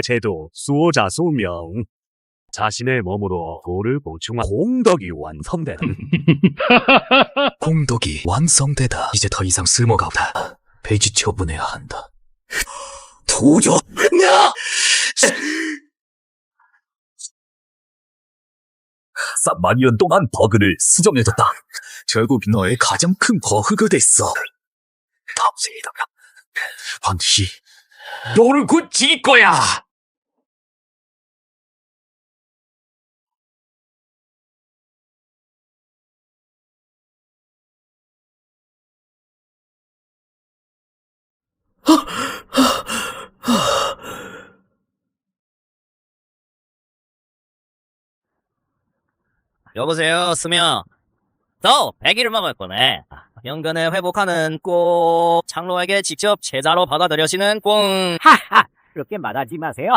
제도 수호자 수명. 자신의 몸으로 도를 보충한 공덕이 완성되는. 공덕이 완성되다. 이제 더 이상 쓸모가 없다. 페이지 처분해야 한다. 도저! 야! 3만 년 동안 버그를 수정해줬다. 결국 너의 가장 큰 버그가 됐어. 밤새이다가 반드시 너를 고칠 거야. 여보세요, 수명. 저 100일을 먹을 거네. 연근을 회복하는 꽁. 장로에게 직접 제자로 받아들여지는 꽁. 하하! 그렇게 말하지 마세요.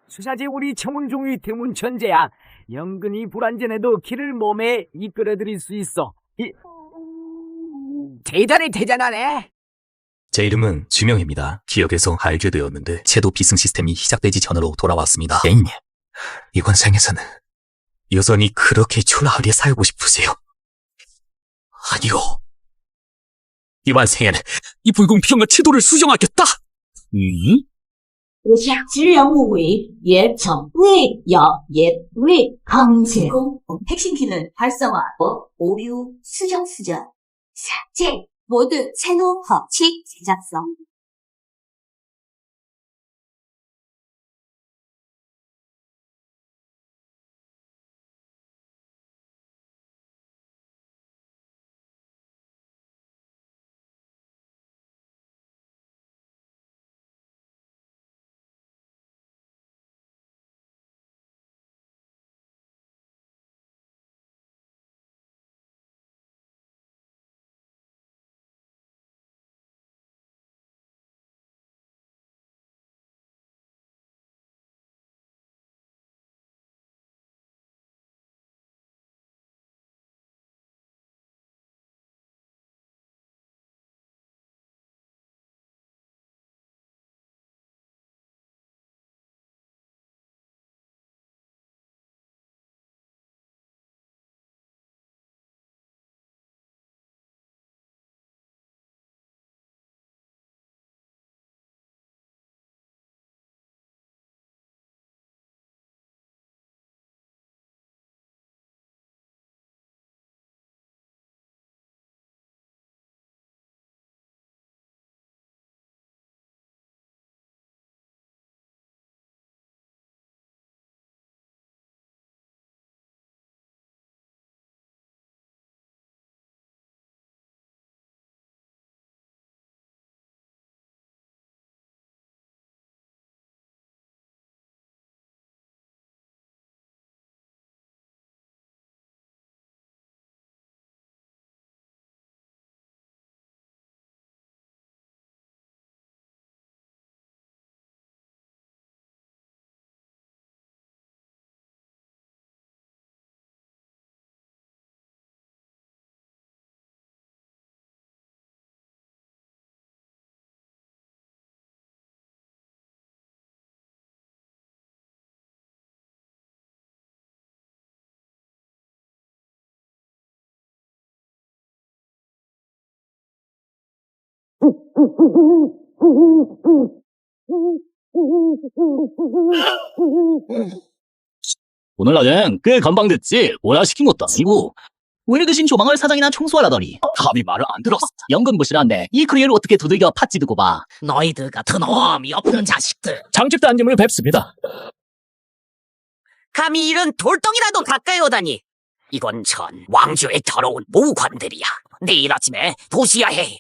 수사제 우리 청운종이 드문 천재야. 연근이 불안전해도 길을 몸에 이끌어들일 수 있어. 대단하네. 제 이름은 주명입니다. 기억에서 알게 되었는데 채도 비승 시스템이 시작되지 전으로 돌아왔습니다. 개인님, 이번 생에서는 여전히 그렇게 초라하게 살고 싶으세요? 아니요. 이번 생에는 이 불공평한 chế度를 수정하겠다. 以下职人物为也成为要也为강제 핵심 기능 활성화 오류 수정 삭제 모두 새로운 법칙 제작성 오늘 낮엔 꽤 건방졌지. 뭐야 시킨 것도 아니고. 웰그신 조방을 사장이나 청소하라더니 감히 말을 안 들었어. 연금 무실한데 이 크리어를 어떻게 두들겨 팥 찌르고 봐. 너희들 같은 어미 없는 자식들. 장집도 안님을 뵙습니다. 감히 이런 돌덩이라도 가까이 오다니. 이건 전 왕조의 더러운 모관들이야. 내일 아침에 도시야 해.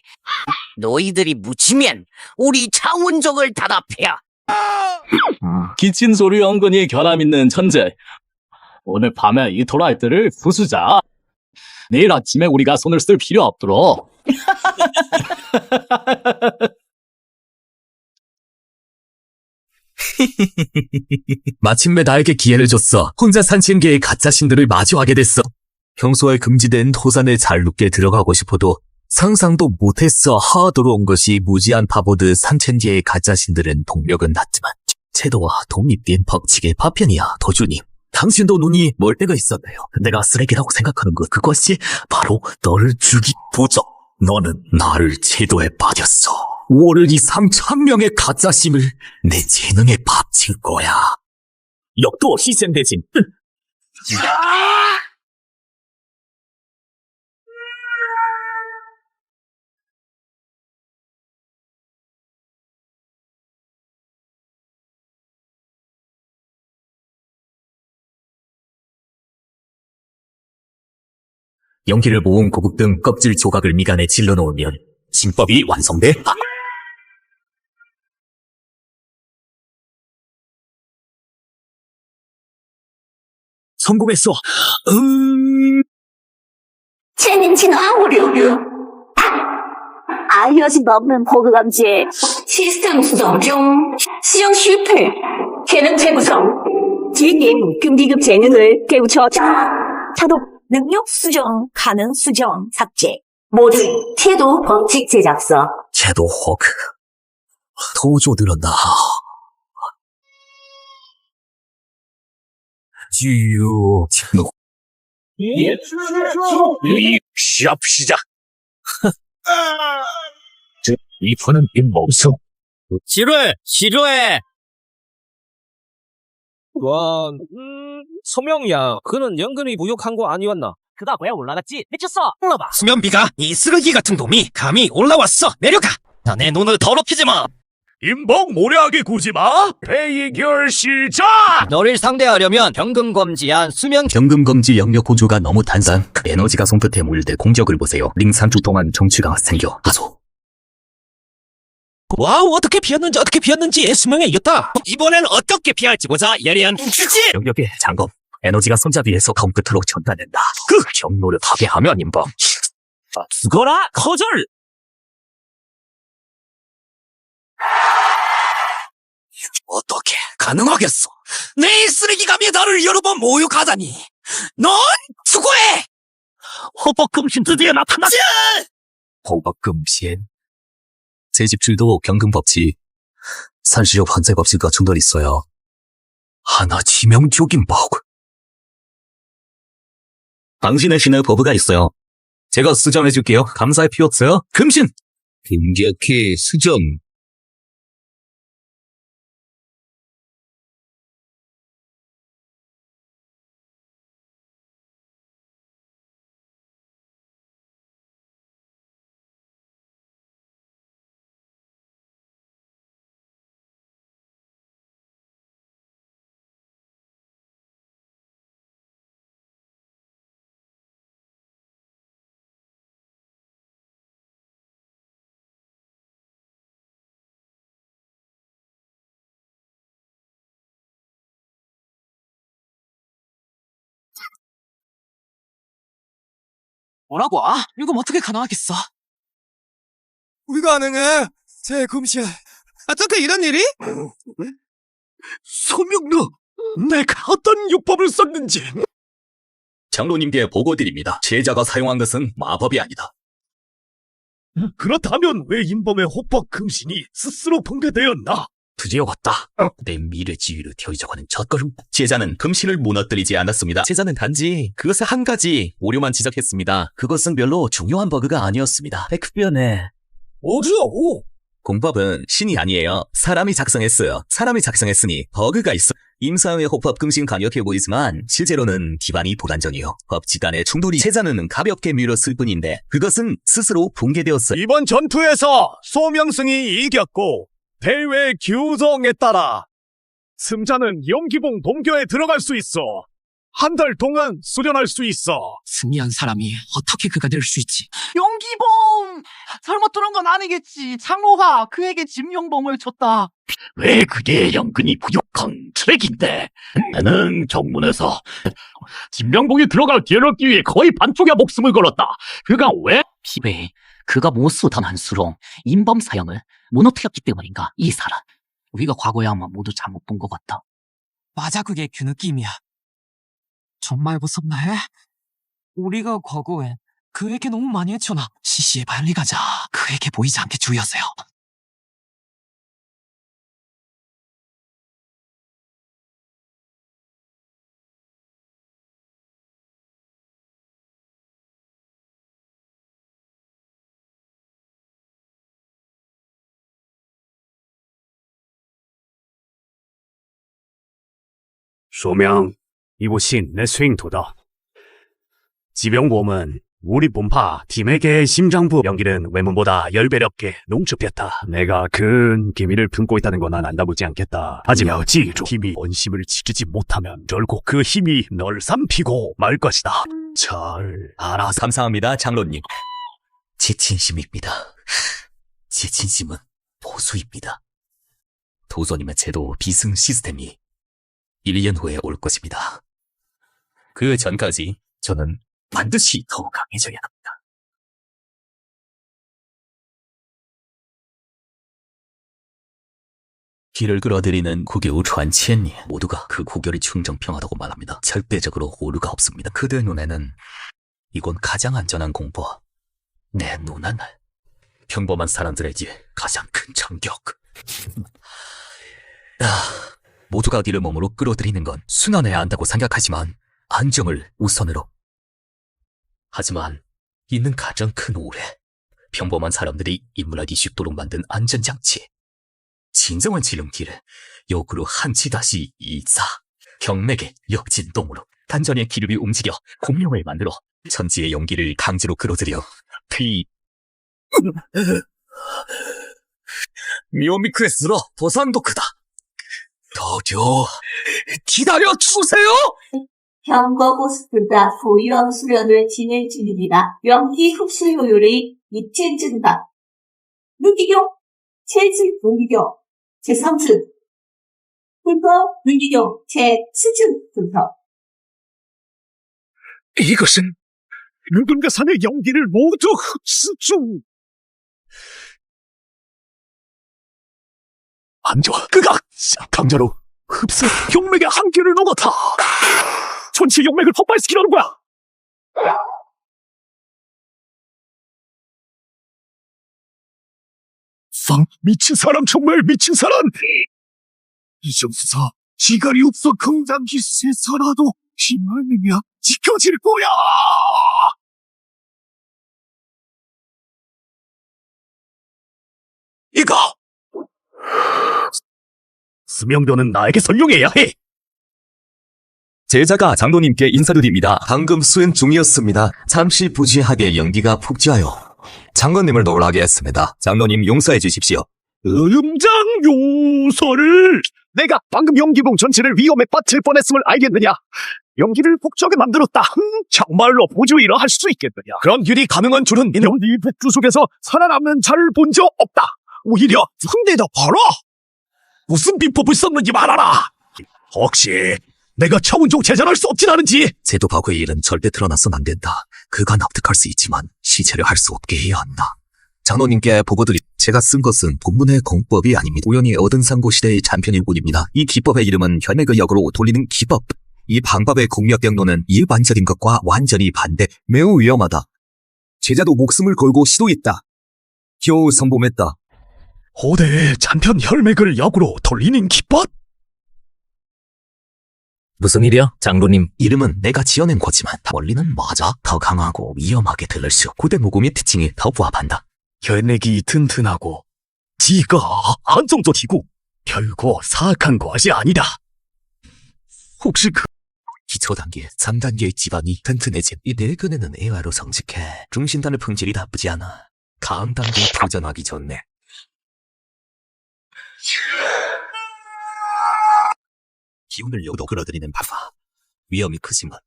너희들이 묻히면 우리 창운족을 단합해야. 기친 소리 연근이 결함 있는 천재. 오늘 밤에 이 도라이트를 부수자. 내일 아침에 우리가 손을 쓸 필요 없도록. 마침내 나에게 기회를 줬어. 혼자 산신계의 가짜 신들을 마주하게 됐어. 평소에 금지된 토산에 잘 눕게 들어가고 싶어도 상상도 못했어 하도록 온 것이 무지한 바보들 산천지의 가짜신들은 동력은 낮지만 채도와 독립된 법칙의 파편이야. 도주님, 당신도 눈이 멀 때가 있었네요. 내가 쓰레기라고 생각하는 것, 그것이 바로 너를 죽이 도적. 너는 나를 제도에 빠졌어. 월을 이 3,000명의 가짜심을 내 재능에 바친 거야. 역도 희생대신. 연기를 모은 고급 등 껍질 조각을 미간에 질러 놓으면 진법이 완성돼. 성공했어. 재능진 아무려 알려진 없는 버그 감지에 시스템 수정 중 수정 실패 재능 재구성 뒷임 금기급 재능을 깨우쳐 자동 능력 수정 가능 수정 삭제 모두 태도 법칙 제작서 채도 호크. 도조 들었나. 지유. 시합 시작. 이번은 빈몸성. 지루해. 소명이야. 그는 연근히 무욕한 거 아니었나? 그가 왜 올라갔지? 미쳤어! 올라봐! 수면비가 이 쓰레기 같은 놈이 감히 올라왔어. 내려가. 내 눈을 더럽히지 마. 인복 모략이 구지 마. 대의결 시작. 너를 상대하려면 경금검지한 수면 경금검지 영역 구조가 너무 단단. 에너지가 손끝에 모일 때 공격을 보세요. 링 3초 동안 정취가 생겨. 하소. 와우, 어떻게 피했는지 수명에 이겼다. 이번엔 어떻게 피할지 보자. 예리한 주지. 영역의 장검. 에너지가 손잡이에서 검끝으로 전달된다. 그 경로를 파괴하면 인범. 죽어라, 거절. 어떻게 가능하겠어? 내 쓰레기감이 나를 여러 번 모욕하다니. 넌 수고해. 호법금신 드디어 나타났지. 호법금신. 제 집출도 경금법칙. 산시력 환자법칙과 충돌 있어요. 하나 치명적인 버그. 당신의 신의 버그가 있어요. 제가 수정해줄게요. 감사할 필요 없어요. 금신! 금격해 수정. 뭐라고? 이거 어떻게 가능하겠어? 불가능해. 제 금실. 어떻게 이런 일이? 소명너, 내가 어떤 육법을 썼는지. 장로님께 보고드립니다. 제자가 사용한 것은 마법이 아니다. 그렇다면 왜 인범의 호법 금신이 스스로 붕괴되었나? 드디어 왔다. 내 미래 지위를 되어이자고 하는 첫걸음. 제자는 금신을 무너뜨리지 않았습니다. 제자는 단지 그것의 한 가지 오류만 지적했습니다. 그것은 별로 중요한 버그가 아니었습니다. 백변에 뭐죠? 공법은 신이 아니에요. 사람이 작성했어요. 사람이 작성했으니 버그가 있어. 임사의 호법 금신 강력해 보이지만 실제로는 기반이 불안정해요. 법칙 간의 충돌이 제자는 가볍게 밀었을 뿐인데 그것은 스스로 붕괴되었어요. 이번 전투에서 소명승이 이겼고 대회 규정에 따라 승자는 영기봉 동교에 들어갈 수 있어. 한 달 동안 수련할 수 있어. 승리한 사람이 어떻게 그가 될 수 있지? 용기봉! 설마 뚫은 건 아니겠지. 장로가 그에게 짐용봉을 줬다. 왜 그게 연근히 부족한 트랙인데? 나는 정문에서 진명봉이 들어갈 기회를 얻기 위해 거의 반쪽의 목숨을 걸었다. 그가 왜? 피베 그가 모수단 한수로 인범 사형을 무너뜨렸기 때문인가 이 사람. 우리가 과거에 아마 모두 잘못 본 것 같다. 맞아, 그게 그 느낌이야. 정말 무섭나 해? 우리가 과거에 그에게 너무 많이 했잖아. 시시해 빨리 가자. 그에게 보이지 않게 주의하세요. 소명, 이곳이 내 수행도다. 지병보험은 우리 본파 팀에게 심장부 연기는 외모보다 10배롭게 농축됐다. 내가 큰 기미를 품고 있다는 건 난 안다보지 않겠다. 하지만 지주 힘이 원심을 지키지 못하면 결국 그 힘이 널 삼키고 말 것이다. 잘 알아서. 감사합니다, 장로님. 제 진심입니다. 제 진심은 보수입니다. 도소님의 제도 비승 시스템이 1년 후에 올 것입니다. 그 전까지 저는 반드시 더 강해져야 합니다. 길을 끌어들이는 구교传千리 모두가 그 구결이 충정평하다고 말합니다. 절대적으로 오류가 없습니다. 그들 눈에는 이건 가장 안전한 공포. 내 눈은 평범한 사람들에게 가장 큰 충격. 모두가 길을 몸으로 끌어들이는 건 순환해야 한다고 생각하지만 안정을 우선으로. 하지만 이는 가장 큰 오해. 평범한 사람들이 인물하기 쉽도록 만든 안전장치. 진정한 지름길을 역으로 한치 이사. 경맥의 역진동으로 단전의 기름이 움직여 공룡을 만들어 천지의 용기를 강제로 끌어들여 미오미크에스로 도산도크다. 도쿄 기다려주세요! 현거 고스트가 보유한 수련을 진행 중입니다. 연기 흡수 효율이 2층 증가. 눈기경, 체질 분기경, 제3층. 불법 분기경, 제7층 분석. 이것은 누군가 산의 연기를 모두 흡수 중. 안 좋아. 그가 강자로 흡수 용맥의 한계를 넘었다. 전체 용맥을 폭발시키려는 거야. 미친 사람, 정말 미친 사람. 이정수사, 지갈이 없어 건강기 세서라도 힘을내야 지켜질 거야. 이거 수명도는 나에게 설명해야 해. 제자가 장로님께 인사드립니다. 방금 수행 중이었습니다. 잠시 부지하게 연기가 폭주하여 장로님을 놀라게 했습니다. 장로님 용서해 주십시오. 음장 용서를. 내가 방금 연기봉 전체를 위험에 빠뜨릴 뻔했음을 알겠느냐. 연기를 폭주하게 만들었다. 정말로 보조일을 할 수 있겠느냐. 그런 일이 가능한 줄은 연기 폭주 속에서 살아남는 자를 본 적 없다. 오히려 상대다 봐라. 무슨 비법을 썼는지 말하라. 혹시 내가 차원종 제자를 수 없진 않은지. 제도 바구의 일은 절대 드러나선 안 된다. 그가 납득할 수 있지만 시체를 할 수 없게 해야 한다. 장로님께 보고드리 제가 쓴 것은 본문의 공법이 아닙니다. 우연히 얻은 상고시대의 잔편일 뿐입니다. 이 기법의 이름은 혈맥의 역으로 돌리는 기법. 이 방법의 공략 경로는 일반적인 것과 완전히 반대, 매우 위험하다. 제자도 목숨을 걸고 시도했다. 겨우 성공했다. 호대의 잔편 혈맥을 역으로 돌리는 기법? 무슨 일이야, 장로님? 이름은 내가 지어낸 거지만 원리는 맞아. 더 강하고 위험하게 들릴수록 고대 모금의 특징이 더 부합한다. 혈맥이 튼튼하고 지가 안정적이고 결코 사악한 것이 아니다. 혹시 그 기초 단계, 3단계의 지반이 튼튼해진 이 네 근에는 애화로 성직해. 중심단의 품질이 나쁘지 않아. 다음 단계에 도전하기 좋네. 기운을 여기로 끌어들이는 바파. 위험이 크지만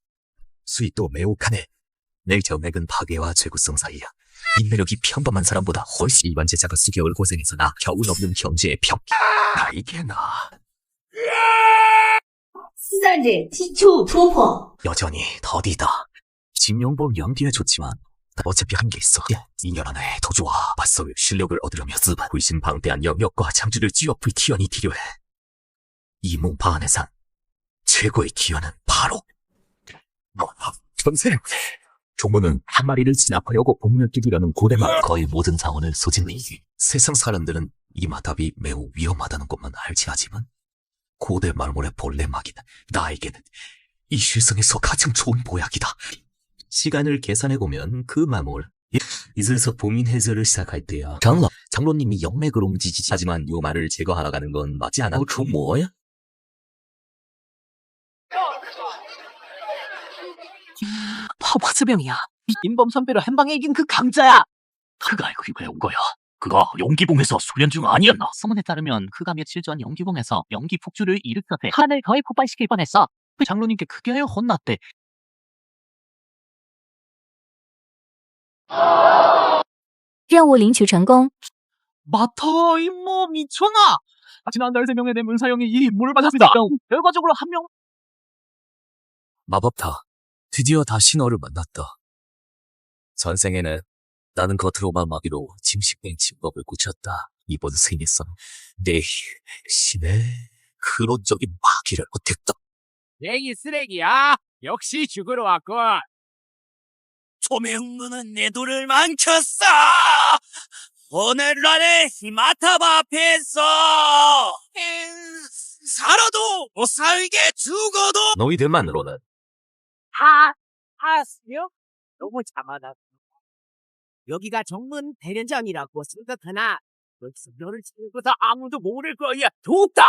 수익도 매우 가네. 내 정맥은 파괴와 재구성 사이야. 인내력이 평범한 사람보다 훨씬 일반 제자가 수개월 고생해서 나 겨우 넘는 경제의 벽. 나에게나 수단제 기초 조퍼. 여전히 더디다. 진용범 연기에 좋지만 어차피 한 게 있어. 인연 하나에 도주와 맞서울 실력을 얻으려면 쓰바 훨씬 방대한 영역과 장주를 쥐어 불티연이 필요해. 이 문파 안에선 최고의 기원은 바로 전생 조문은 한 마리를 진압하려고 복문을 뛰기라는 고대말 거의 모든 상원을 소진해. 세상 사람들은 이 마답이 매우 위험하다는 것만 알지 하지만 고대 말몰의 본래 막이는 나에게는 이 실성에서 가장 좋은 보약이다. 시간을 계산해보면 그 마몰 이슬서 봉인 해설을 시작할 때야 장로님이 영맥으로 움직이지 하지만 요 말을 제거하러 가는 건 맞지 않아? 저 뭐야? 화수병이야. 임범 선배를 한 방에 이긴 그 강자야. 그가 알고 왜 온 거야? 그가 연기봉에서 수련 중 아니었나? 소문에 따르면 그가 며칠 전 연기봉에서 연기 폭주를 일으켜서 하늘 거의 폭발시킬 뻔했어. 그 장로님께 크게 혼났대. 마터 임모 미쳐나. 지난달 3명의 내 문사형이 이 임무를 받았습니다. 결과적으로 한 명. 마법타, 드디어 다시 너를 만났다. 전생에는 나는 겉으로만 마비로 짐식된 침법을 고쳤다. 이번 생에선 내 신의 근원적인 마기를 못했다. 내이 쓰레기야. 역시 죽으러 왔군. 조명문은 내 돈을 망쳤어! 오늘날의 히마탑 앞에서 살아도 못 살게 죽어도 너희들만으로는 하스요? 너무 자만하다. 여기가 정문 대련장이라고 생각하나 너를 치고서 아무도 모를 거야. 좋다.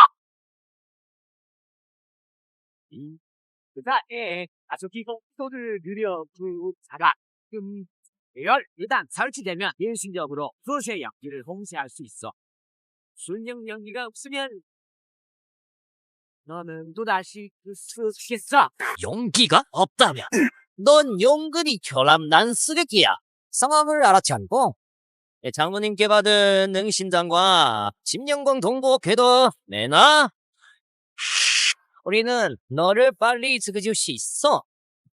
그다에 아소기가 소를 느려 부자가 일단 설치되면 일시적으로 수세 연기를 봉쇄할 수 있어. 순영 연기가 없으면 너는 또다시 쓰겠어. 용기가 없다면 넌 용근이 결함난 쓰레기야. 상황을 알아채 않고 장모님께 받은 능신장과 집영공 동보 궤도 내놔. 우리는 너를 빨리 지그질 수 있어.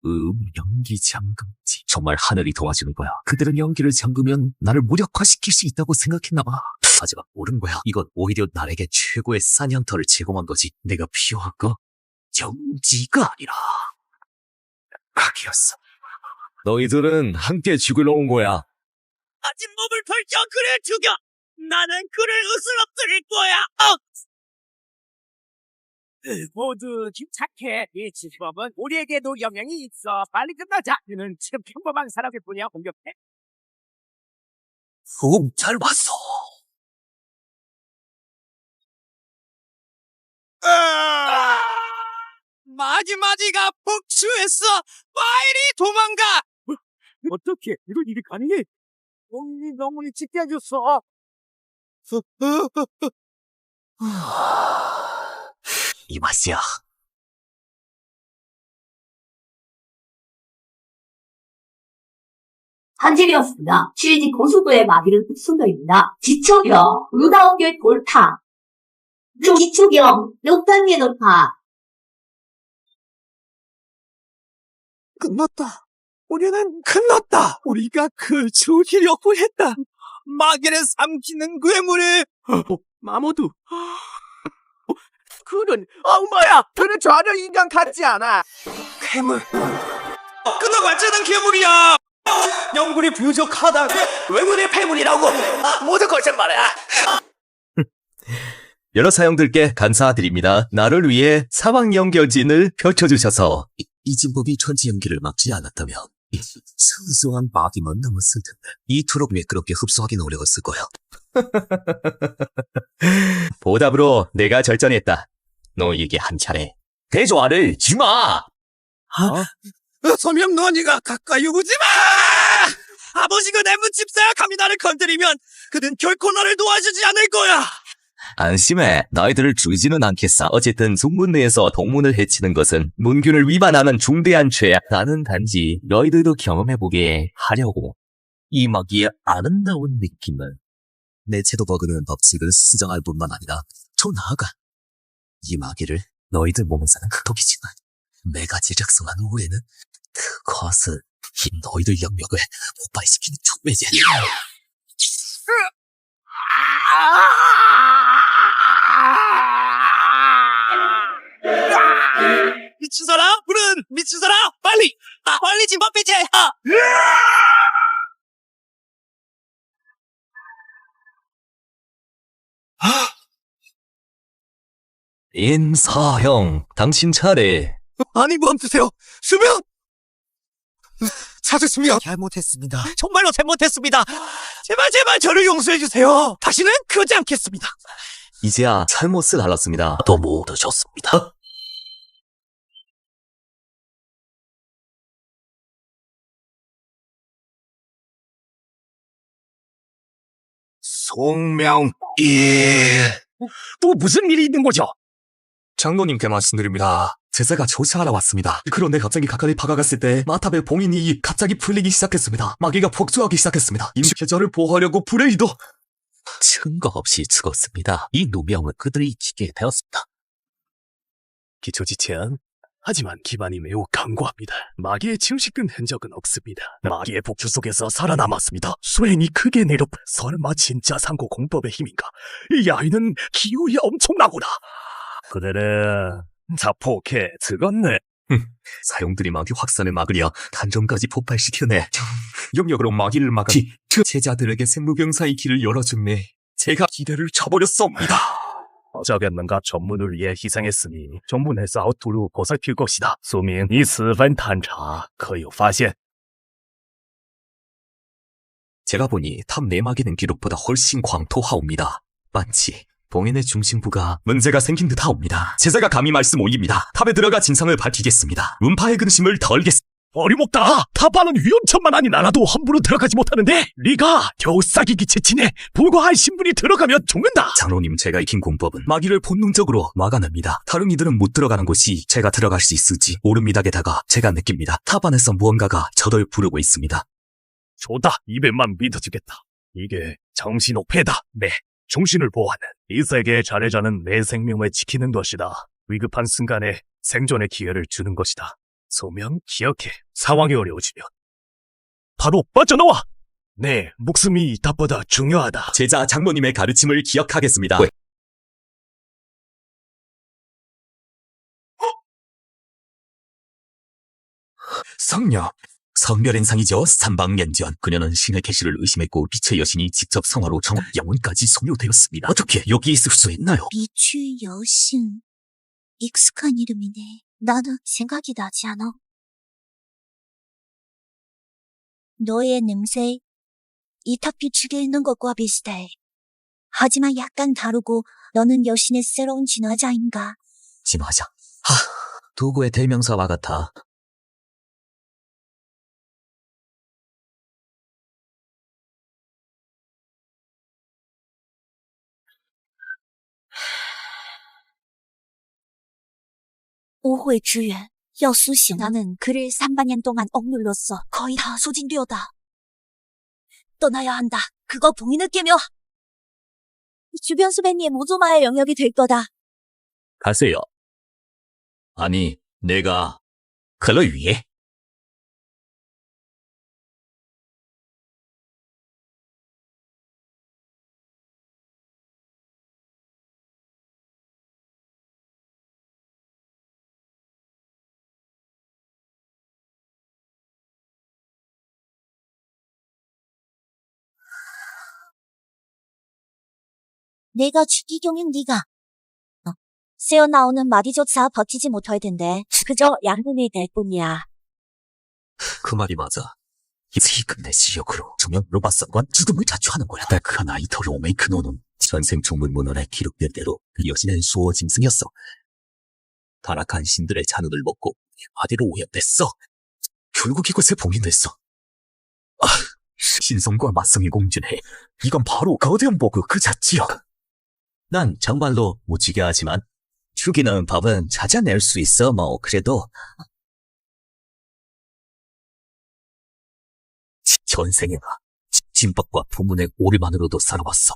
연기 잠금지. 정말 하늘이 도와주는 거야. 그들은 연기를 잠그면 나를 무력화시킬 수 있다고 생각했나봐. 하지만 옳은 거야. 이건 오히려 나에게 최고의 사냥터를 제공한 거지. 내가 필요한 거 정지가 아니라 각이었어. 너희들은 함께 죽으러 온 거야. 아직 몸을 펼쳐 그를 죽여! 나는 그를 으스러뜨릴 거야! 모두 침착해. 이 지법은 우리에게도 영향이 있어. 빨리 끝나자. 너는 지금 평범한 사람일 뿐이야. 공격해. 잘 왔어. 마지막이가 복수했어! 빨리 도망가! 어떻게 이런 일이 가능해? 이 너무 일찍 깨졌어. 이 맛이야. 한질이었습니다. 취직 고수부의 마비를 흡수도입니다. 지초경, 루다운계 돌타. 지초경, 6단계 돌파. 끝났다. 우리는 끝났다. 우리가 그 죽이려고 했다. 마귀를 삼키는 괴물이 마모두. 그는 엄마야. 그는 전혀 인간 같지 않아. 괴물. 끝나가지는 괴물이야. 영굴이 부족하다. 외국의 괴물이라고. 모두 거짓말이야. 여러 사형들께 감사드립니다. 나를 위해 사방 연결진을 펼쳐주셔서 이 진법이 천지 연기를 막지 않았다면 소소한 마귀만 남았을 텐데 이토록 매끄럽게 흡수하기는 어려웠을 거야. 보답으로 내가 절전했다. 너에게 한 차례 대조화를 주마. 소명 너니가 가까이 오지 마! 아버지가 내 문집 생각함이 나를 건드리면 그는 결코 너를 도와주지 않을 거야. 안심해. 너희들을 죽이지는 않겠어. 어쨌든 송문 내에서 동문을 해치는 것은 문균을 위반하는 중대한 죄야. 나는 단지 너희들도 경험해보게 하려고 이 마귀의 아름다운 느낌을 내 채도 버그는 법칙을 수정할 뿐만 아니라 더 나아가 이 마귀를 너희들 몸에서는 흑독이지만 내가 제작성한 후에는 그것을 이 너희들 영역을 폭발시키는 촉매제. 미친 사람? 불은 미친 사람? 빨리 毕竟宝贝姐呀！ 인사형, 당신 차례. 아니 멈추세요. 수명! 찾았으면 잘못했습니다. 정말로 잘못했습니다. 제발 저를 용서해 주세요. 다시는 그러지 않겠습니다. 이제야 잘못을 알았습니다. 너무 늦었습니다. 또 무슨 일이 있는 거죠? 장로님께 말씀드립니다. 제자가 조사하러 왔습니다. 그런데 갑자기 가까이 다가갔을 때 마탑의 봉인이 갑자기 풀리기 시작했습니다. 마귀가 폭주하기 시작했습니다. 임계자를 보호하려고 불의도 증거 없이 죽었습니다. 이 누명을 그들이 지게 되었습니다. 기초지체한 하지만 기반이 매우 강고합니다. 마귀의 침식된 흔적은 없습니다. 마귀의 복주 속에서 살아남았습니다. 수행이 크게 내려 설마 진짜 상고 공법의 힘인가? 이 아이는 기운이 엄청나구나. 그대는 자폭해 죽었네. 사용들이 마귀 확산을 막으려 단점까지 폭발시켜내. 영역으로 마귀를 막기 제자들에게 생무병사의 길을 열어주매 제가 기대를 쳐버렸습니다. 어쩌겠는가 전문을 위해 희생했으니 전문에서 아웃도로 보살필 것이다. 说明你十分探查，可有发现？ 제가 보니 탑 내막에는 기록보다 훨씬 광토하옵니다. 마치 봉인의 중심부가 문제가 생긴 듯하옵니다. 제자가 감히 말씀 올립니다. 탑에 들어가 진상을 밝히겠습니다. 음파의 근심을 덜겠습니다. 어림없다. 타파는 위험천만 아닌 나라도 함부로 들어가지 못하는데 네가 겨우 싹이기 채치네. 불과한 신분이 들어가면 죽는다. 장로님, 제가 익힌 공법은 마귀를 본능적으로 막아냅니다. 다른 이들은 못 들어가는 곳이 제가 들어갈 수 있을지 모릅니다. 게다가 제가 느낍니다. 탑 안에서 무언가가 저를 부르고 있습니다. 좋다. 입에만 믿어주겠다. 이게 정신옥패다. 네. 정신을 보호하는 이 세계의 자례자는 내 생명을 지키는 것이다. 위급한 순간에 생존의 기회를 주는 것이다. 소명 기억해. 상황이 어려워지면 바로 빠져나와. 네, 목숨이 답보다 중요하다. 제자 장로님의 가르침을 기억하겠습니다. 성녀. 성멸현상이죠. 삼방연전. 그녀는 신의 계시를 의심했고 빛의 여신이 직접 성화로 영혼까지 소묘되었습니다. 어떻게 여기 있을 수 있나요? 빛의 여신. 익숙한 이름이네. 나는 생각이 나지 않아. 너의 냄새, 이탑빛 축에 있는 것과 비슷해. 하지만 약간 다르고 너는 여신의 새로운 진화자인가? 진화자. 도구의 대명사와 같아. 오호의 주연, 여수신. 나는 그를 3반년 동안 억눌렀어. 거의 다 소진되었다. 떠나야 한다. 그거 봉인을 깨며 주변 수배니의 모조마의 영역이 될 거다. 가세요. 아니, 내가 그를 위해? 내가 추기경인 네가 새어나오는 마디조차 버티지 못할 텐데 그저 양눈이 될 뿐이야. 그 말이 맞아. 이 근대 지역으로 조명으로 봤었건 죽음을 자초하는 거야. 그 하나 이터를 오메이크노는 전생 종문 문헌에 기록된 대로 그 여신은 수호 짐승이었어. 타락한 신들의 잔운을 먹고 화대로 오염됐어. 결국 이곳에 봉인됐어. 신성과 맞성이 공존해. 이건 바로 거대한 보그 그 자체야. 난 정말로 무지개 하지만 죽이는 법은 찾아낼 수 있어. 뭐 그래도 전생에나 진법과 부문의 오류만으로도 살아왔어.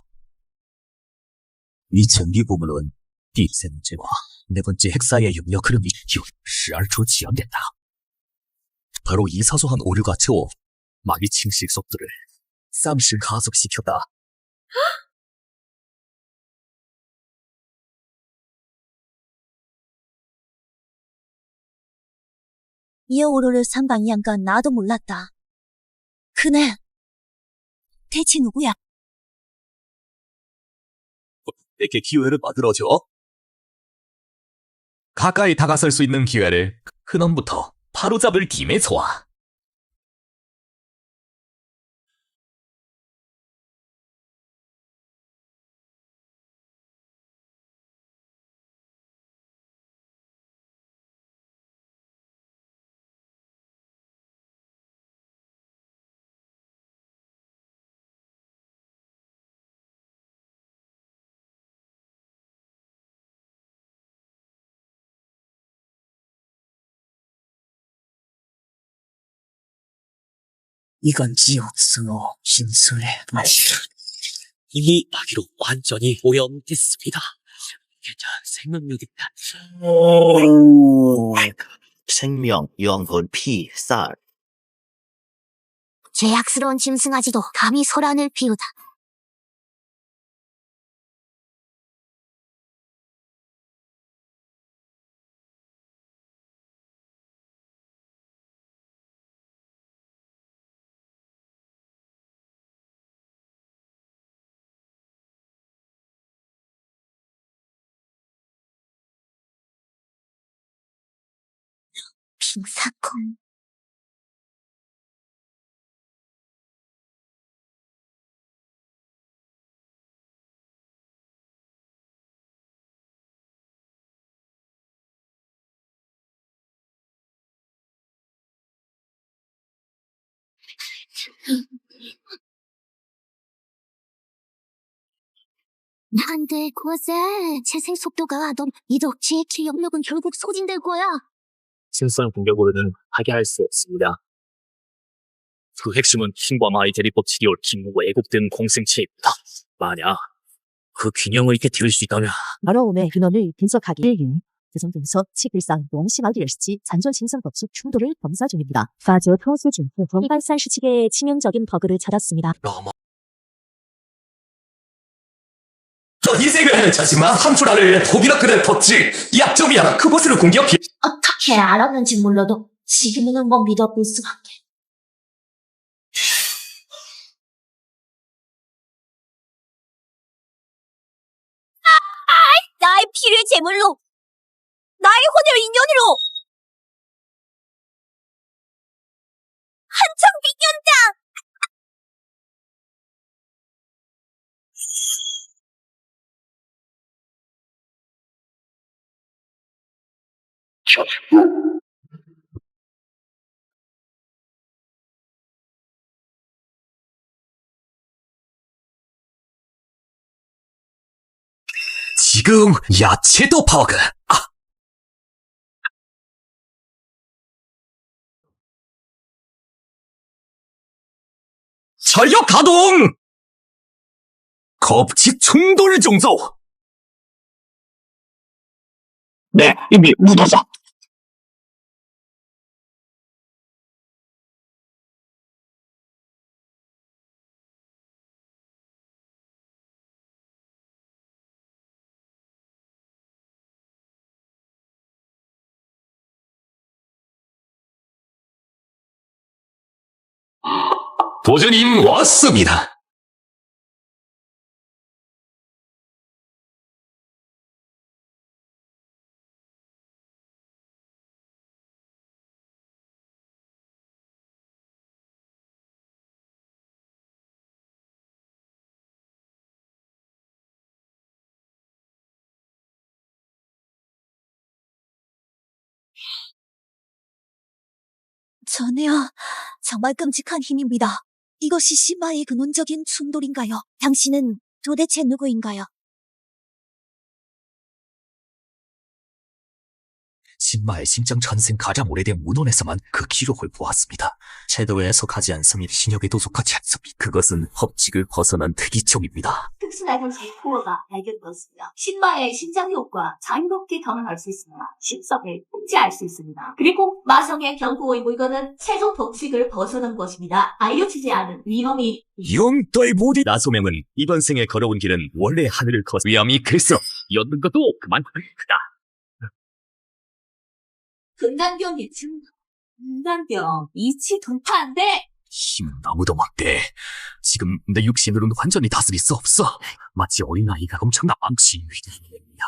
이 전기 부문은第三제와 네 번째 핵사의 영역 흐름이 12초 지연됐다. 바로 이 사소한 오류가 채워 마귀 침식 속도를 30 가속시켰다. 이어오로를 삼방이한 건 나도 몰랐다. 그네. 대체 누구야? 내게 기회를 만들어줘. 가까이 다가설 수 있는 기회를 그놈부터 바로잡을 김에 좋아. 이건 지옥스노 신술의 맛이다. 이미 마귀로 완전히 오염됐습니다. 괜찮 생명력이다. 생명, 영혼, 피, 쌀. 죄악스러운 짐승아지도 감히 소란을 피우다. 빙사콩. 안 돼, 고세. 재생 속도가 너무 이덕지의 기억력은 결국 소진될 거야. 신선 공격으로는 하게 할 수 없습니다. 그 핵심은 킹과 마의 대립법 치기올 킹과 애국된 공생체입니다. 만약 그 균형을 있게 띄울 수 있다면 어려움의 근원을 분석하기 1. 재성 분석, 치글상, 농심하기 열시, 잔존 신선 법수 충돌을 검사 중입니다. 파저 토수 중 이발산 수칙의 치명적인 버그를 찾았습니다. 인생을 자지만 한풀알을 독이나 그래 덧지 약점이야. 그곳으로 공격해. 어떻게 알았는지 몰라도 지금은 한번 믿어볼 수밖에. 나의 피를 제물로, 나의 혼을 인연으로, 한청 빙연장! 지금 야채도 버그. 전력 가동! 겁집 충돌 종소! 네, 이미 묻어서. 도주님 왔습니다. 전해야, 정말 끔찍한 힘입니다. 이것이 신마의 근원적인 충돌인가요? 당신은 도대체 누구인가요? 신마의 심장 전생 가장 오래된 문헌에서만 그 기록을 보았습니다. 제도에 속하지 않습니다. 신역에도 속하지 않습니다. 그것은 법칙을 벗어난 특이종입니다. 특수한 형태의 코어가 발견되었습니다. 신마의 심장효과 자유롭게 경험할 수 있습니다. 신성을 통제할 수 있습니다. 그리고 마성의 경고의 물건은 최종 법칙을 벗어난 것입니다. 알려지지 않은 위험이 용도의 모디 나소명은 이번 생에 걸어온 길은 원래 하늘을 걷 위험이 클수록 엿는 것도 그만큼 크다. 금단경 예측 인간병 이치 돌파한대. 힘은 너무도 막대. 지금 내 육신으로는 완전히 다스릴 수 없어. 마치 어린아이가 엄청난 암시 위기이야.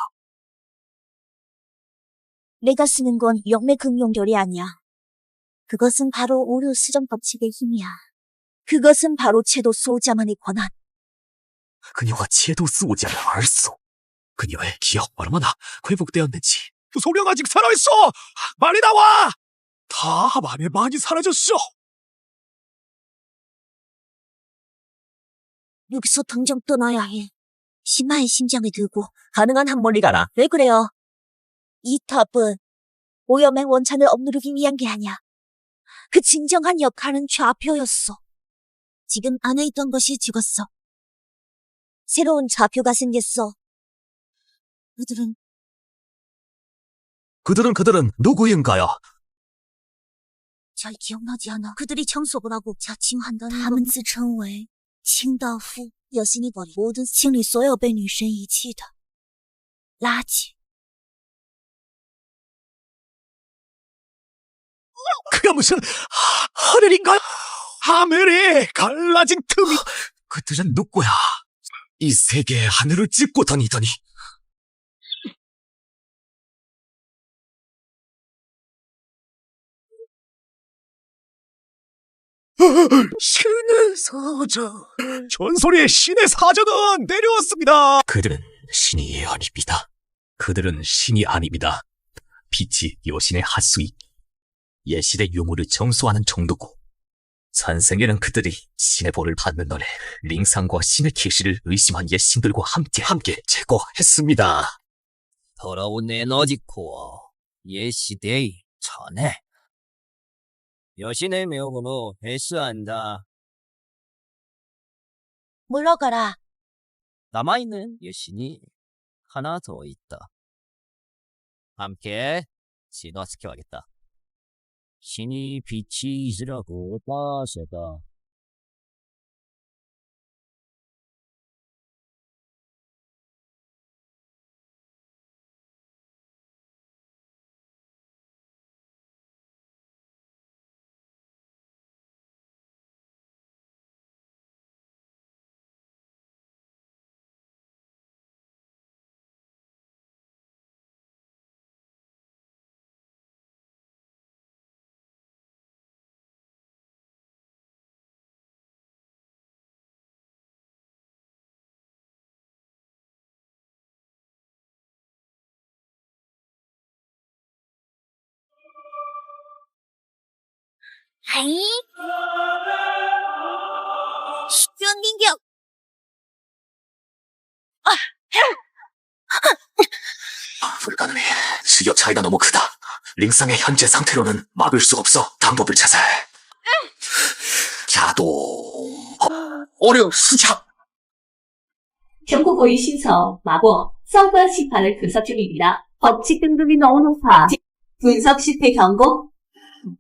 내가 쓰는 건 영매금용결이 아니야. 그것은 바로 오류 수정 법칙의 힘이야. 그것은 바로 채도 수호자만의 권한. 그녀가 채도 수호자를 알소. 그녀의 기억 얼마나 회복되었는지. 소령 아직 살아있어! 말이 나와! 다 밤에 많이 사라졌어! 여기서 당장 떠나야 해. 신마의 심장을 들고 가능한 한 멀리 가라. 왜 그래요? 이 탑은 오염의 원천을 억누르기 위한 게 아니야. 그 진정한 역할은 좌표였어. 지금 안에 있던 것이 죽었어. 새로운 좌표가 생겼어. 그들은 누구인가요? 잘 기억나지 않아. 그들이 청소를 하고 자칭한다는他们自称为清道夫 여신이 버린 모든 清理所有被女神遗弃的垃圾。 그가 무슨 하늘인가요? 하늘이 갈라진 틈이 그들은 누구야? 이 세계의 하늘을 찢고 다니더니. 신의 사자. 전설의 신의 사자가 내려왔습니다. 그들은 신이 아닙니다. 그들은 신이 아닙니다. 빛이 여신의 하수이, 예시대 유물을 정수하는 정도고, 전생에는 그들이 신의 벌을 받는 날에 링상과 신의 계시를 의심한 옛신들과 함께 제거했습니다. 더러운 에너지 코어. 예시대의 전에. 여신의 명으로 회수한다. 물러가라. 남아있는 여신이 하나 더 있다. 함께 진화시켜야겠다. 신이 빛이 있으라고 빠세다. 아이. 수변민경. 불가능해. 수격 차이가 너무 크다. 링상의 현재 상태로는 막을 수 없어. 방법을 찾아야 해. 자동 어려 시작. 정보고의 신청, 마법, 서버 심판을 분석 중입니다. 법칙 등급이 너무 높아. 분석 실패 경고.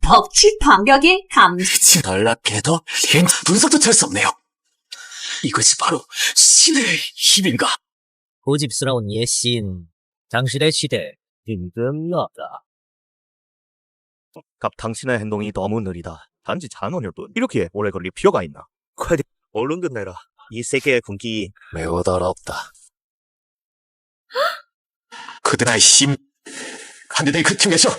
법칙 반격의 감지. 연락해도 분석도 될 수 없네요. 이것이 바로 신의 힘인가? 고집스러운 예신. 당신의 시대 등등하다. 당신의 행동이 너무 느리다. 단지 잔원일 뿐. 이렇게 오래 걸릴 필요가 있나?快点, 얼른 끝내라. 이 세계의 군기 매우 더럽다. 그들의 힘, 하늘의 그 틈에서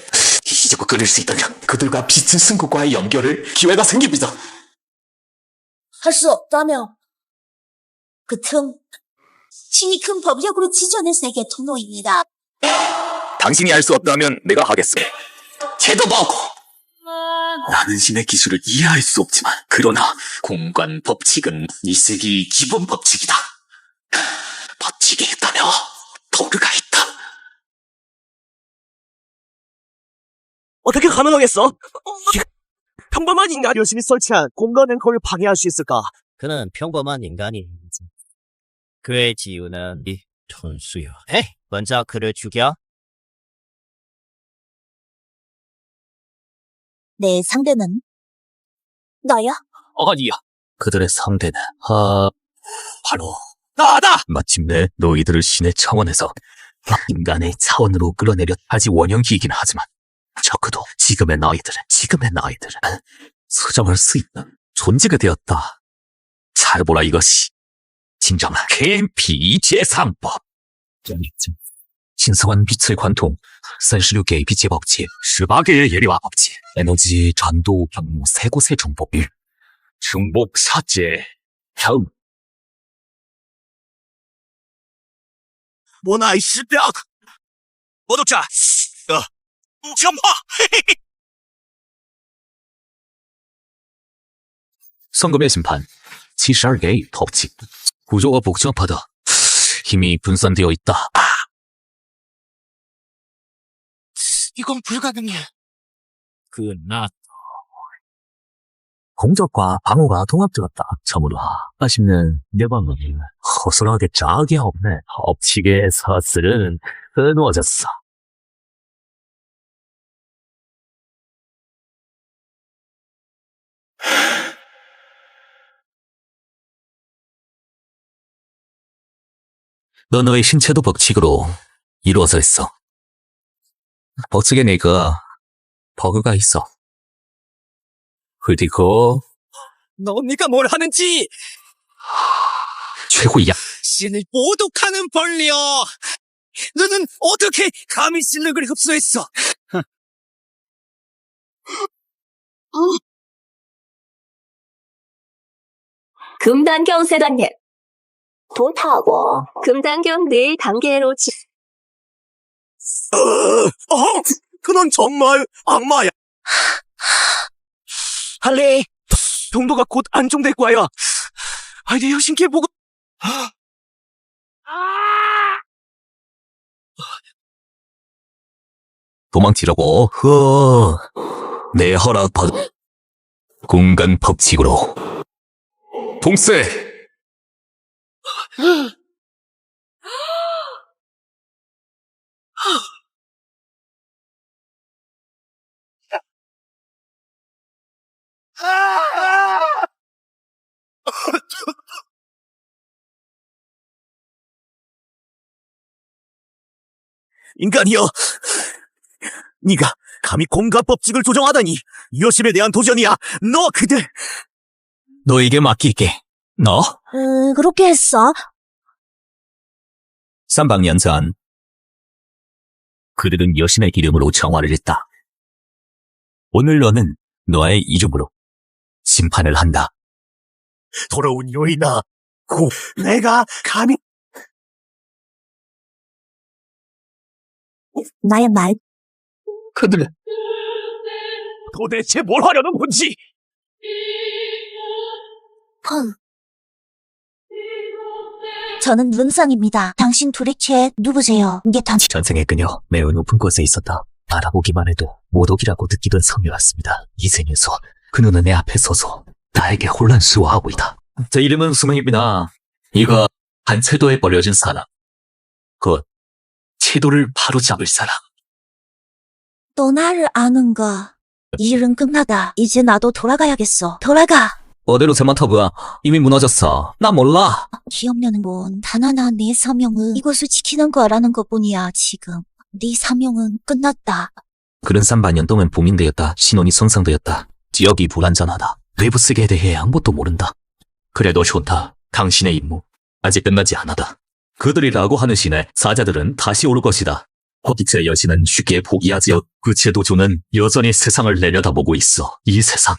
기적을 끊을 수 있다면 그들과 빛의 승국과의 연결을 기회가 생깁니다. 할 수 없다며. 그 틈, 신이 큰 법력으로 지져낸 세계 통로입니다. 당신이 할 수 없다면 내가 하겠어. 쟤도 먹고. 나는 신의 기술을 이해할 수 없지만 그러나 공간 법칙은 이 세계의 기본 법칙이다. 법칙이 있다며 도르가 있다. 어떻게 가능하겠어? 평범한 인간 여신이 설치한 공간 앵커를 방해할 수 있을까? 그는 평범한 인간이 아니지. 그의 지유는 이 천수여. 먼저 그를 죽여. 내 상대는 나야? 어디야? 그들의 상대는 바로 나다! 마침내 너희들을 신의 차원에서 인간의 차원으로 끌어내려 아직 원형기이긴 하지만 적어도 지금의 너희들은 수정할 수 있는 존재가 되었다. 잘 보라 이것이 진정한 KMP2제상법. 신성한 빛의 관통, 36개의 빛의 법칙, 18개의 예리와 법칙, 에너지 전도 경로 세 곳의 정법일, 중복 사제, 형. 모나이 시대학 모독자 우점화 성금의 심판, 72개의 법칙, 구조가 복잡하다. 힘이 분산되어 있다. 이건 불가능해. 공적과 방어가 통합되었다. 참으로 아쉽는 내 방법은 허술하게 짝이 없네. 법칙의 사슬은 끊어졌어. 너의 신체도 법칙으로 이루어져 있어. 법칙에 내가 버그가 있어. 그리고 네가 뭘 하는지 최고야. 신을 모독하는 벌리여. 너는 어떻게 감히 실력을 흡수했어? 금단경 세단님. 돈 타고 금단경 4단계로 그넌 정말 악마야. 할리, 동도가 곧 안정될 거야. 아이디어 신기해 보고. 도망치라고. 내 허락받은 공간 법칙으로. 동세. 인간이여, 네가 감히 공간 법칙을 조정하다니 여심에 대한 도전이야. 너 그대. 너에게 맡길게. 너? 그렇게 했어? 300년 전 그들은 여신의 이름으로 정화를 했다. 오늘 너는 너의 이름으로 심판을 한다. 돌아온 여인아, 내가 감히. 나의 말. 그들 도대체 뭘 하려는 건지. 펑. 저는 문상입니다. 당신 도대체 누구세요? 이게 전생의 그녀 매우 높은 곳에 있었다. 알아보기만 해도 모독이라고 느끼던 성녀였습니다. 이 생에서 그녀는 내 앞에 서서 나에게 혼란스러워하고 있다. 제 이름은 수명입니다. 이거 한채도에 버려진 사람. 곧 채도를 바로잡을 사람. 너 나를 아는가? 이 일은 끝나다. 이제 나도 돌아가야겠어. 돌아가. 어디로 제마터브야? 이미 무너졌어. 나 몰라. 기억나는 건 단 하나. 네 사명은 이곳을 지키는 거라는 것뿐이야. 지금 네 사명은 끝났다. 그런 300년 동안 봉인되었다. 신원이 손상되었다. 지역이 불안전하다. 외부 세계에 대해 아무것도 모른다. 그래도 좋다. 당신의 임무 아직 끝나지 않았다. 그들이라고 하는 신의 사자들은 다시 올 것이다. 호기체 여신은 쉽게 포기하지요. 그 제도조는 여전히 세상을 내려다보고 있어. 이 세상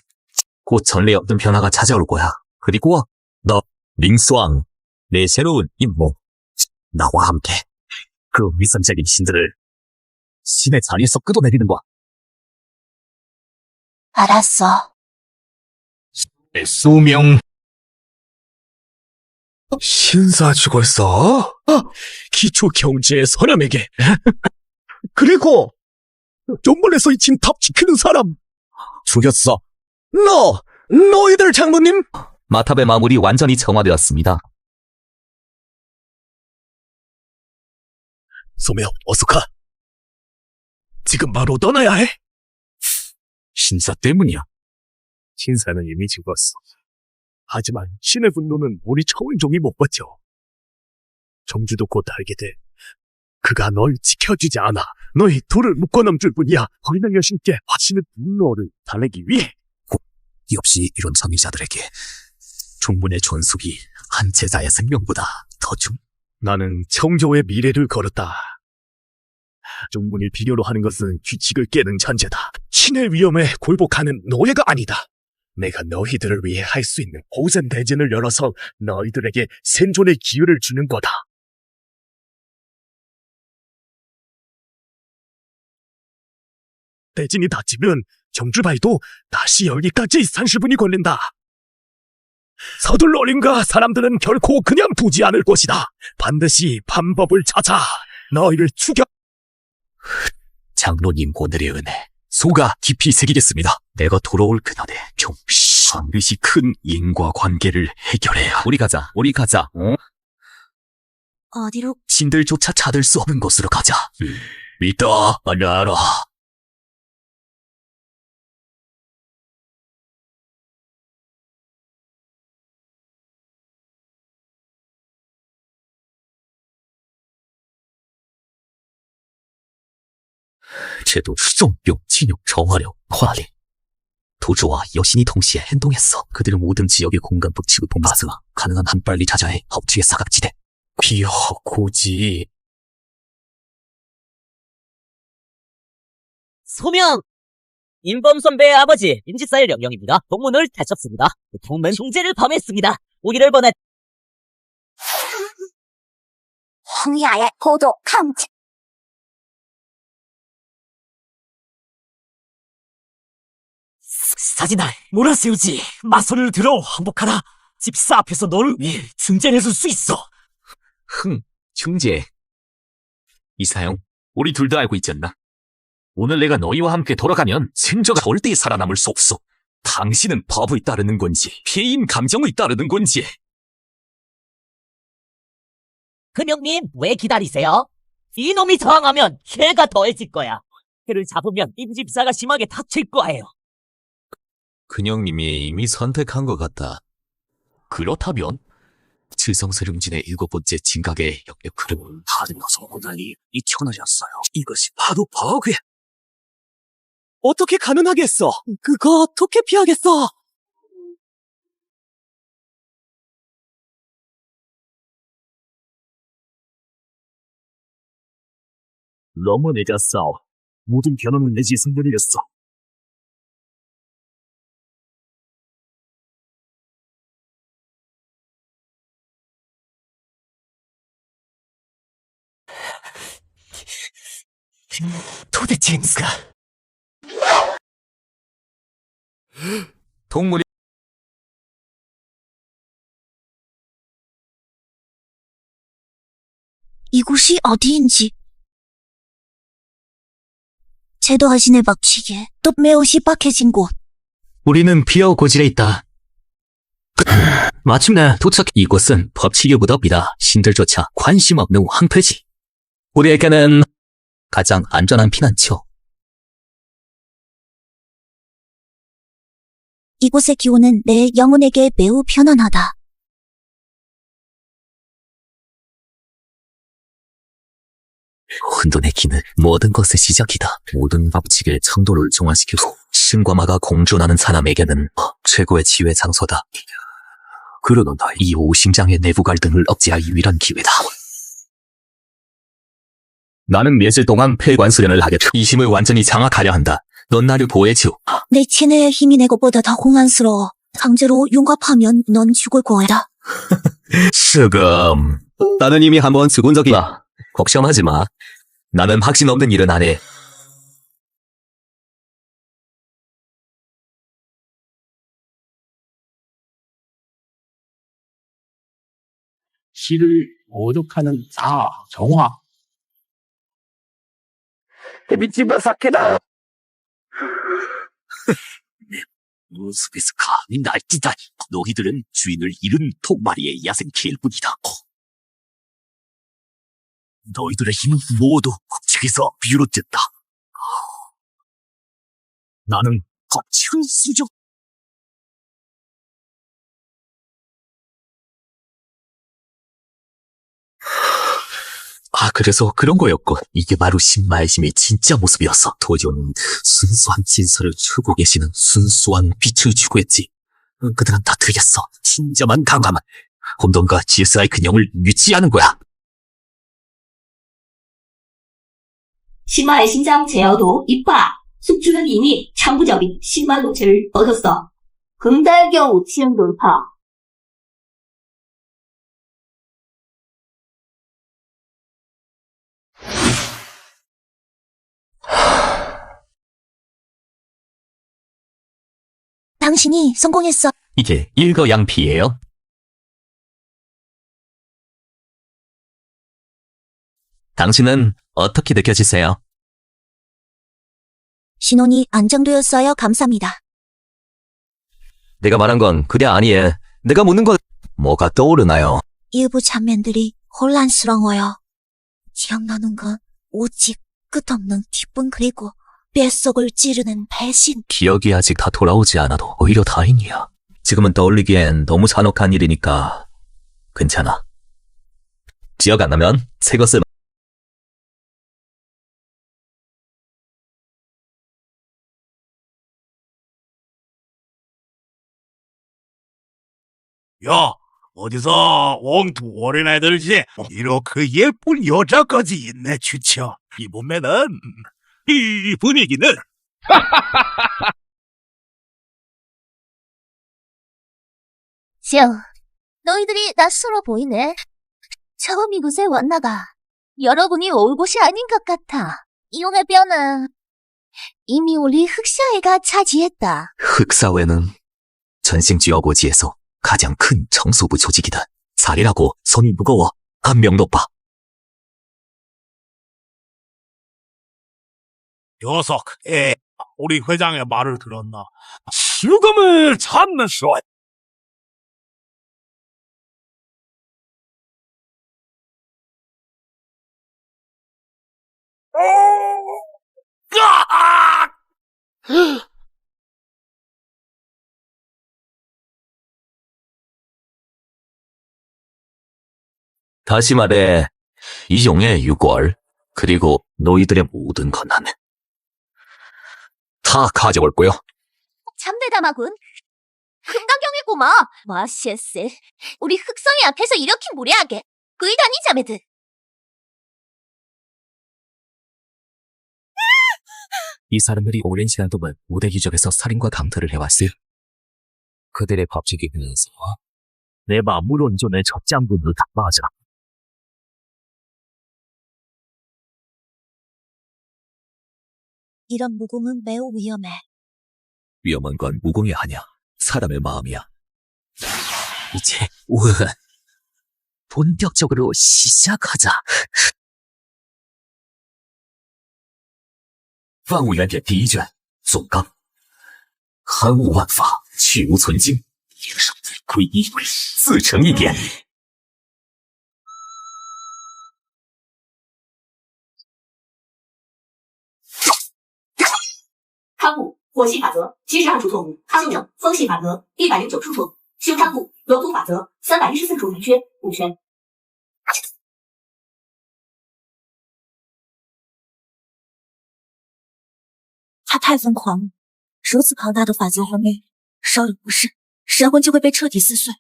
곧 전례 없는 변화가 찾아올 거야. 그리고 너 링스왕 내 새로운 임무 나와 함께 그 위선적인 신들을 신의 자리에서 끌어내리는 거야. 알았어. 내 수명. 신사 죽었어? 기초 경제의 사람에게. 그리고 정문에서 이 침탑 지키는 사람 죽였어. 너희들 장로님? 마탑의 마물이 완전히 정화되었습니다. 소매야, 어서 가. 지금 바로 떠나야 해. 신사 때문이야. 신사는 이미 죽었어. 하지만 신의 분노는 우리 차원종이 못 버텨. 정주도 곧 알게 돼. 그가 널 지켜주지 않아. 너희 둘을 묶어넘줄 뿐이야. 어린양 여신께 화시는 분노를 달래기 위해. 역시 이런 정의자들에게 종문의 존속이 한 제자의 생명보다 더 나는 청조의 미래를 걸었다. 종문을 필요로 하는 것은 규칙을 깨는 천재다. 신의 위험에 굴복하는 노예가 아니다. 내가 너희들을 위해 할 수 있는 고전 대전을 열어서 너희들에게 생존의 기회를 주는 거다. 대진이 닫히면 정주바위도 다시 열기까지 30분이 걸린다. 서둘러 어린가 사람들은 결코 그냥 두지 않을 것이다. 반드시 방법을 찾아 너희를 죽여. 장로님 오늘의 은혜 소가 깊이 새기겠습니다. 내가 돌아올 그날에 반드시 큰 인과 관계를 해결해야. 우리 가자. 어디로? 신들조차 찾을 수 없는 곳으로 가자. 믿어, 알아. 제도 수종병, 진욕, 정화력, 화력. 도주와 여신이 동시에 행동했어. 그들은 모든 지역의 공간법 취급 본받아 가능한 한 빨리 찾아해. 헛뒤의 사각지대. 비어 고지. 소명! 인범 선배의 아버지 임지사의 명령입니다. 동문을 다쳤습니다. 동문 형제를 범했습니다. 우리를 보내 황야의 고독 감지. 사진아, 몰아세우지. 마선을 들어 항복하라. 집사 앞에서 너를 위해 승전해줄 수 있어. 형제. 이사영, 우리 둘 다 알고 있지 않나? 오늘 내가 너희와 함께 돌아가면 생저가 절대 살아남을 수 없어. 당신은 법을 따르는 건지, 피해인 감정을 따르는 건지. 근영님 왜 기다리세요? 이놈이 저항하면 죄가 더해질 거야. 그를 잡으면 임집사가 심하게 다칠 거예요. 근영님이 이미 선택한 것 같다. 그렇다면 칠성세lum진의 7번째 진각의 영역 흐름은 다른 여성분들이 이천하셨어요. 이것이 바로 버그야. 어떻게 가능하겠어? 그거 어떻게 피하겠어? 너무 늦었어. 모든 변호는 내 지승들이었어. 도대체 누가? 동물이 이곳이 어디인지. 제도하신의 박치기에 또 매우 시박해진 곳. 우리는 비어 고질에 있다. 마침내 도착. 이곳은 법치교보다 비다. 신들조차 관심 없는 황폐지. 우리에게는 가장 안전한 피난처. 이곳의 기온은 내 영혼에게 매우 편안하다. 혼돈의 기는 모든 것의 시작이다. 모든 법칙의 청도를 정화시키고 신과마가 공존하는 사람에게는 최고의 지혜 장소다. 그러노다. 이 오심장의 내부 갈등을 억제할 유일한 기회다. 나는 며칠 동안 폐관 수련을 하겠다. 이 힘을 완전히 장악하려 한다. 넌 나를 보호해줘. 내 친애의 힘이 내 것보다 더 공안스러워. 강제로 융합하면 넌 죽을 거야. 스금. 나는 이미 한번 죽은 적이 있다. 걱정하지 마. 나는 확신 없는 일은 안 해. 시를 모독하는 자, 정화. 미치마 사케다. 내 모습에서 감히 날뛰다니. 너희들은 주인을 잃은 통마리의 야생개일 뿐이다. 너희들의 힘은 모두 법칙에서 비롯됐다. 나는 법칙은 수정. 그래서 그런 거였군. 이게 바로 신마의심의 진짜 모습이었어. 도전은 순수한 진설을 주고 계시는 순수한 빛을 주고 했지. 그들은 다 틀렸어. 진정한 강함은 혼돈과 GSI 근형을 유지하는 거야. 신마의 신장 제어도 이빠. 숙주는 이미 창부적인 신마 노체를 얻었어. 금달경 우치형 돌파. 당신이 성공했어. 이게 일거양피예요. 당신은 어떻게 느껴지세요? 신혼이 안정되었어요. 감사합니다. 내가 말한 건 그게 아니에. 내가 묻는 건 뭐가 떠오르나요? 일부 장면들이 혼란스러워요. 기억나는 건 오직 끝없는 기쁨 그리고 뼛속을 찌르는 배신. 기억이 아직 다 돌아오지 않아도 오히려 다행이야. 지금은 떠올리기엔 너무 잔혹한 일이니까 괜찮아. 기억 안 나면 새 것을 야, 어디서 옹두 어린애들지? 이렇게 예쁜 여자까지 있네, 주쳐. 이 몸매는, 이 분위기는. 슈, 너희들이 낯설어 보이네. 처음 이곳에 왔나봐. 여러분이 올 곳이 아닌 것 같아. 이용의 뼈는 이미 우리 흑사회가 차지했다. 흑사회는 전생지어고지에서 가장 큰 청소부 조직이다. 살이라고 손이 무거워. 한 명 높아. 녀석, 우리 회장의 말을 들었나? 죽음을 찾는 수. 다시 말해, 이용의 유골, 그리고 너희들의 모든 권한을 다 가져올 거요. 참대담하군. 금강경이구마. 마시에스. 우리 흑성이 앞에서 이렇게 무례하게. 그이다니 자매들. 이 사람들이 오랜 시간 동안 무대 기적에서 살인과 강탈을 해왔을 그들의 법칙에 의해서 내 마음을 온전히 젖장군을 다 맞아. 이런 무공은 매우 위험해. 위험한 건 무공이 아니야. 사람의 마음이야. 이제 본격적으로 시작하자. 万物原典第一卷总纲，含物万法，去无存精，应生归一，自成一点。康物火系法则72处错误，康宁风系法则109处错误，修昌部罗图法则314处圆缺误圈。他太疯狂了，如此庞大的法则和魅力，稍有不慎，神魂就会被彻底撕碎。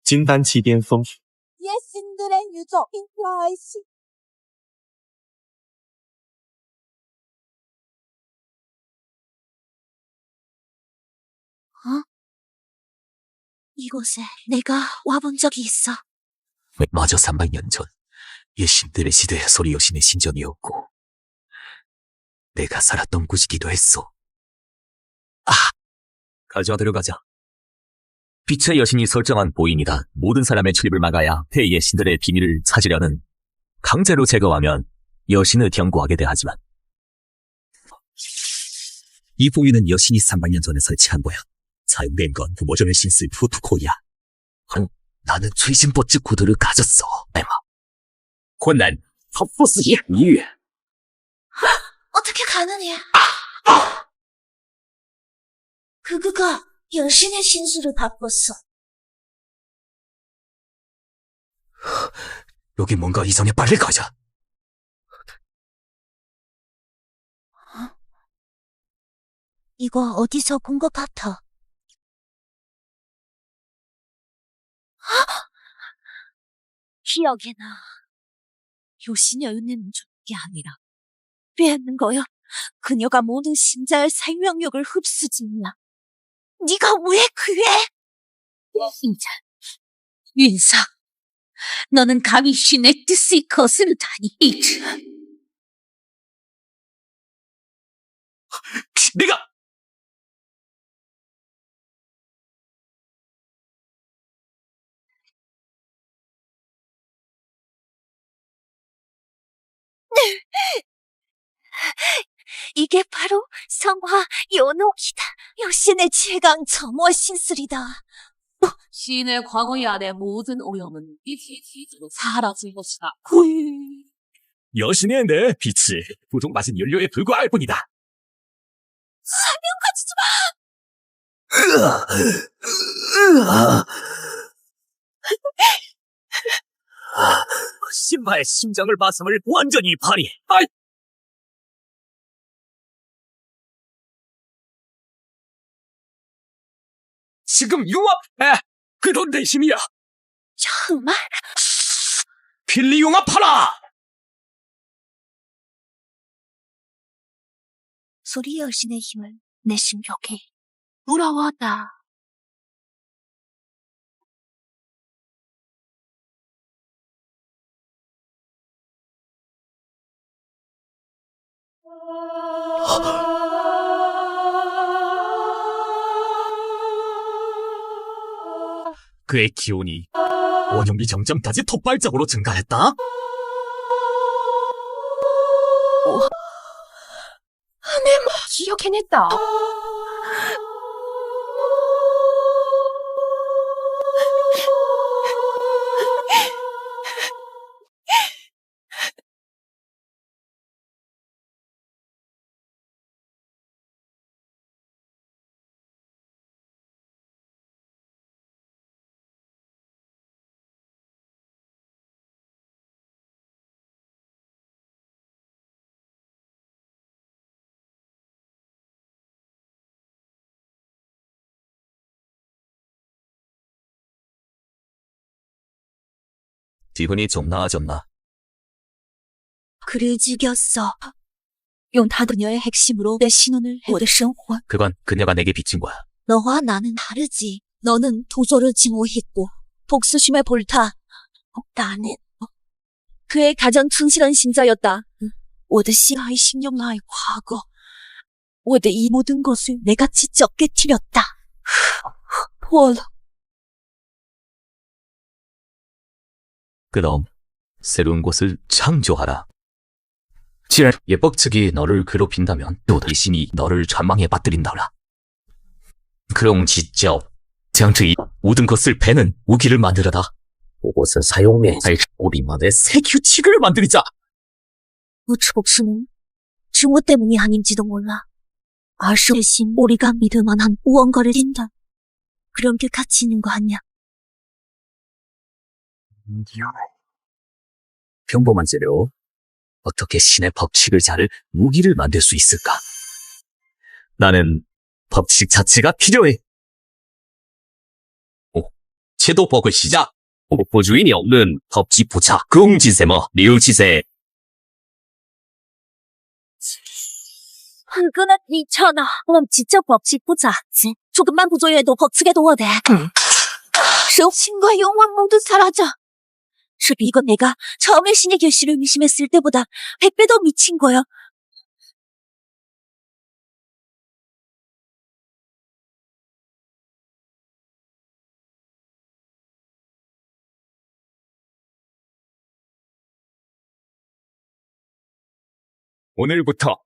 金丹期巅峰。 예신들의 유적 인플라이시. 이곳에 내가 와본 적이 있어. 마저 300년 전 예신들의 시대의 소리 여신의 신전이었고 내가 살았던 곳이기도 했어. 가져와 들어가자. 빛의 여신이 설정한 보인이다. 모든 사람의 출입을 막아야 대예신들의 비밀을 찾으려는 강제로 제거하면 여신을 경고하게 돼. 하지만 이 보인은 여신이 300년 전에 설치한 거야. 사용된 건 부모점의 신스 푸투코이야. 나는 최신 버츠 코드를 가졌어. 에마. 困难，他不死也一月。 어떻게 가능해? 그가 여신의 신수를 바꿨어. 여기 뭔가 이상해. 빨리 가자. 이거 어디서 본 것 같아. 기억이 나. 요신의 은혜는 준 게 아니라 빼앗는 거야. 그녀가 모든 신자의 생명력을 흡수짓나. 네가 왜 그래? 인자, 윤사, 너는 감히 신의 뜻을 거스르다니. 내가 이게 바로 성화 연옥이다. 여신의 최강 점화 신술이다. 신의 과거의 안에 모든 오염은 이치로 사라질 것이다. 여신의 내 빛이 부둥 맞은 연료에 불과할 뿐이다. 신마의 심장을 마성을 완전히 발휘. 아이! 지금 융합해! 그도 내심이야! 정말? 필리 융합하라! 소리 여신의 힘을 내 심격에 불어왔다. 그의 기온이 원형비 정점까지 폭발적으로 증가했다. 기억해냈다. 기분이 좀 나아졌나? 그를 죽였어. 용타 그녀의 핵심으로 내 신혼을 해. 我的生活. 그건 그녀가 내게 비친 거야. 너와 나는 다르지. 너는 도조를 증오했고 복수심에 볼타. 나는 그의 가장 충실한 신자였다. 我的心爱 10년 나의 과거. 我的이 모든 것을 내가 직접 깨뜨렸다. 破了. 그럼 새로운 곳을 창조하라. 지랄, 예법측이 너를 괴롭힌다면 또 이 신이 너를 절망에 빠뜨린다라. 그럼 직접 장트이 모든 것을 베는 무기를 만들어라. 그것을 사용해 우리만의 새 규칙을 만들자. 우주 복수는 증오 때문이 아닌지도 몰라. 而是 대신 우리가 믿을 만한 무언가를 띈다. 그런 게 가치 있는 거 아니야? 평범한 재료, 어떻게 신의 법칙을 자를 무기를 만들 수 있을까? 나는 법칙 자체가 필요해. 제도법을 시작! 복부주인이 없는 법칙 부착, 공지세머, 리우치세. 그거는 있잖아. 그럼 진짜 법칙 부자지. 조금만 부조해도 법칙에 도와돼. 신과 영광 모두 사라져. 이건 내가 처음에 신의 결실을 의심했을 때보다 100배 더 미친 거야. 오늘부터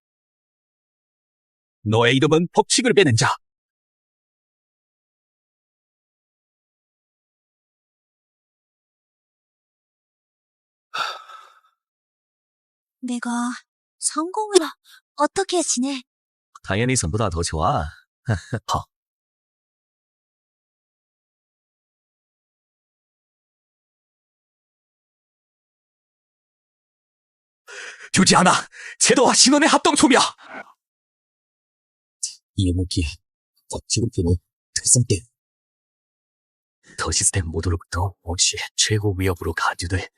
너의 이름은 법칙을 베는 자. 내가 성공을 어떻게 지내? 당연히 전보다 더 좋아. 허. 주지 않아! 제도와 신원의 합동총이야! 이 무기, 지금쯤은 특성대. 더 시스템 모드로부터 동시에 최고 위협으로 간주돼.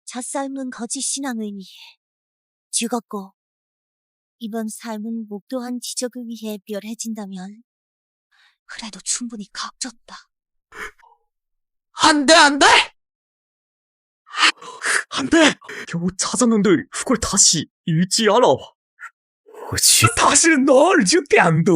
젖삶은 거짓 신앙을 위해 죽었고 이번 삶은 목도한 지적을 위해 멸해진다면 그래도 충분히 값졌다. 안 돼, 안 돼! 안 돼! 겨우 찾았는데 그걸 다시 잃지 않아. 다시 널 죽게 안 둬.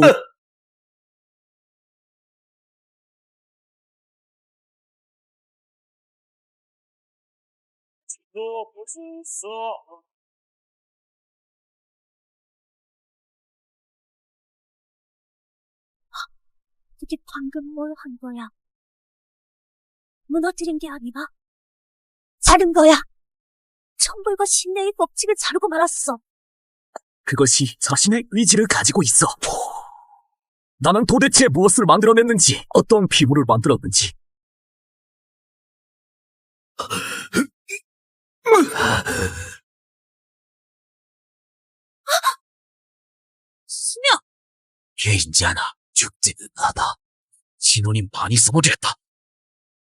이게 방금 뭘 한 거야? 무너뜨린 게 아니라 자른 거야. 천벌과 신내의 법칙을 자르고 말았어. 그것이 자신의 의지를 가지고 있어. 나는 도대체 무엇을 만들어냈는지, 어떤 피부를 만들었는지. 수명! 개인지 않아 죽지는 않아. 신혼이 많이 써버렸다.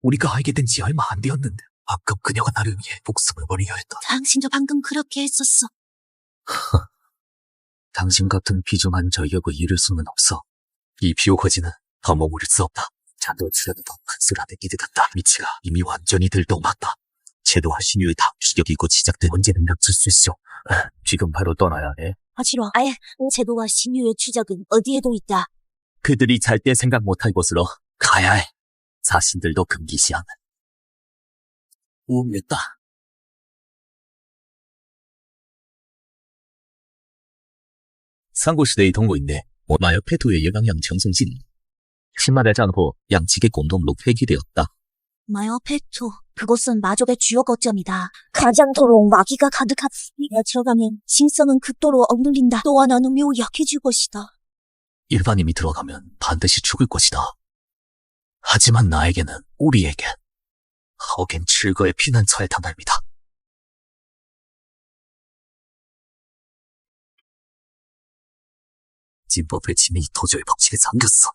우리가 알게 된 지 얼마 안 되었는데 방금 그녀가 나를 위해 목숨을 버리려 했다. 당신도 방금 그렇게 했었어. 당신 같은 비중한 저격을 이룰 수는 없어. 이 비오거지는 더 머무를 수 없다. 잔도 추려도 더 큰 수라는 이들 같다. 미치가 이미 완전히 들떠맞다. 제도와 신유의 다음 추격이 곧 시작돼 언제든 닥칠 수 있어. 지금 바로 떠나야 해. 싫어. 아예 제도와 신유의 추적은 어디에도 있다. 그들이 절대 생각 못할 곳으로 가야 해. 자신들도 금기시하는. 우했다. 상고시대의 동호인데 마약 페토의 영향 정성진. 신마대장 후 양측의 공동로 폐기되었다. 마요페토, 그곳은 마족의 주요 거점이다. 가장토록 마귀가 가득한 이가 들어가면 신성은 극도로 억눌린다. 또 하나는 매우 약해질 것이다. 일반인이 들어가면 반드시 죽을 것이다. 하지만 나에게는, 우리에겐 허겐 출거의 피난처에 달합니다. 진법의 지민이 도저히 법칙에 잠겼어.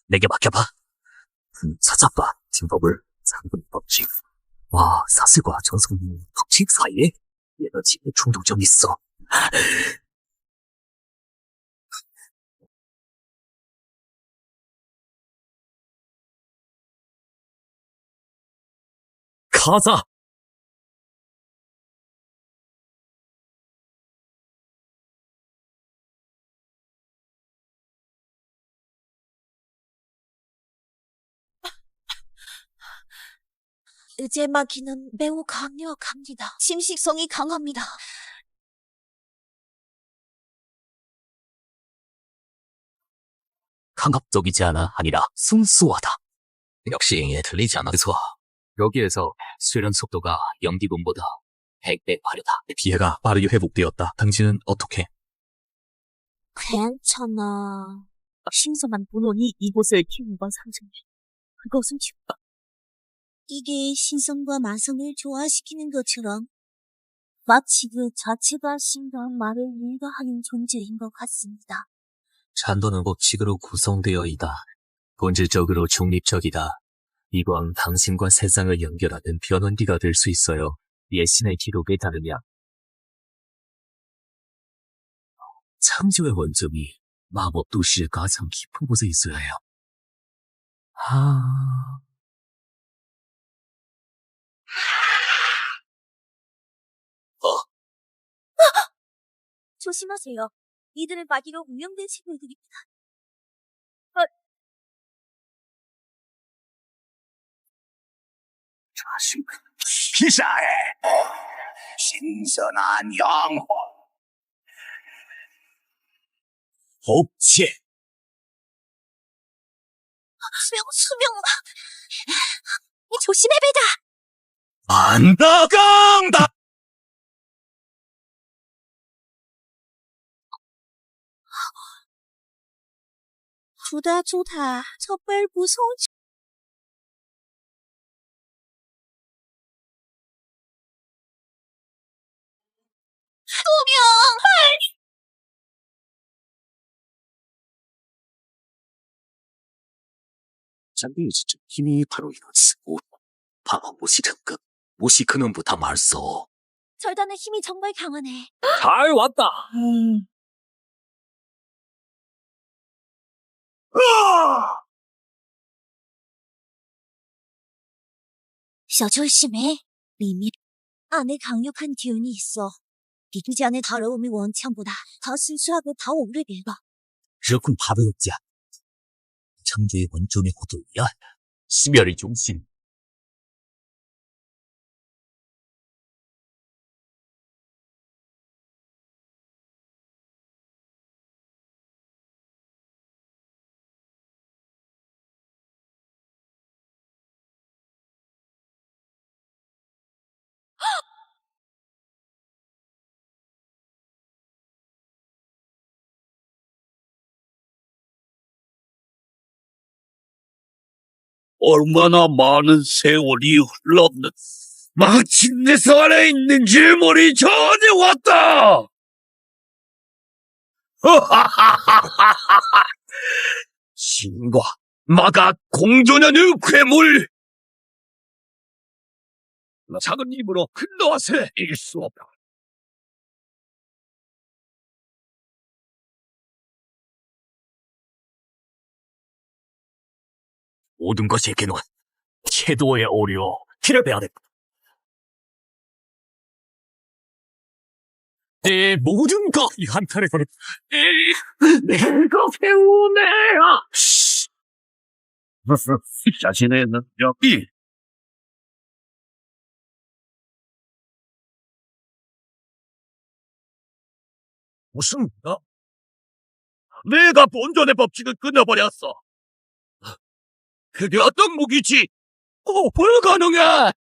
내게 맡겨봐. 찾아봐. 진법을 잠근 법칙. 와, 사슬과 전성 법칙 사이에 에너지의 충동점이 있어. 가자! 의제 마귀는 매우 강력합니다. 침식성이 강합니다. 강압적이지 않아 아니라 순수하다. 역시 얘 들리지 않아. 그래서 여기에서 수련 속도가 연기군보다 100배 빠르다. 피해가 빠르게 회복되었다. 당신은 어떻게? 괜찮아. 신성한 본원이 이곳을 키운 건 상승해. 그것은 좋다. 이게 신성과 마성을 조화시키는 것처럼 마치 그 자체가 신성 말을 일가하는 존재인 것 같습니다. 잔도는 법칙으로 구성되어 있다. 본질적으로 중립적이다. 이건 당신과 세상을 연결하는 변원기가 될 수 있어요. 예신의 기록에 따르면 창조의 원점이 마법 도시의 가장 깊은 곳에 있어야 해요. 조심하세요. 이들은 마귀로 운명된 친구들입니다. 자식, 기사해! 신선한 영혼! 없지. 수명. 조심해, 베다. 안 나간다. 좋다. 정말 무서운 장비의 지적 힘이 바로 이렇지. 바로 무시 등급. 무시 근원부터 말소. 절단의 힘이 정말 강하네. 잘 왔다. 조심해. 미미. 안에 강력한 기운이 있어. 믿기지 않은 더러움이 원천보다 더 순수하고 더 오래 늙어. 그렇군 바보였자. 창조의 원점의 호도야. 심혈의 중심. 얼마나 많은 세월이 흘렀는 마침내 산에 있는 질문이 전에 왔다. 신과 마가 공존하는 괴물. 작은 힘으로 큰 넛에 이길 수 없다. 모든 것에게는 태도의 오류, 길을 배야 돼. 내 모든 것이 한탄에 걸어. 내가 배우네요. 자신의 능력이 무슨 내가 본전의 법칙을 끊어버렸어. 그게 어떤 무기지? 불가능해.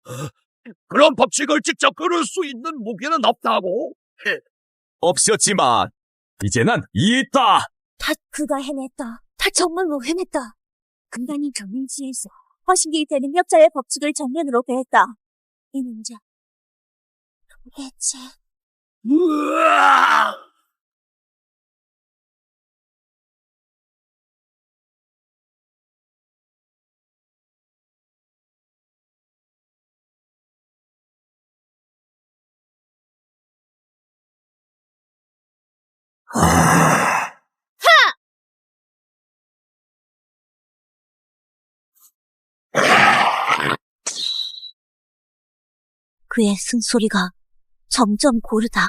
그런 법칙을 직접 끊을 수 있는 무기는 없다고. 없었지만 이제는 있다. 다 그가 해냈다. 다 정말로 해냈다. 금단이 경민지에서 허신기 되는 역자의 법칙을 정면으로 배했다. 이 능자. 도대체. 으아! 그의 쓴소리가 점점 고르다.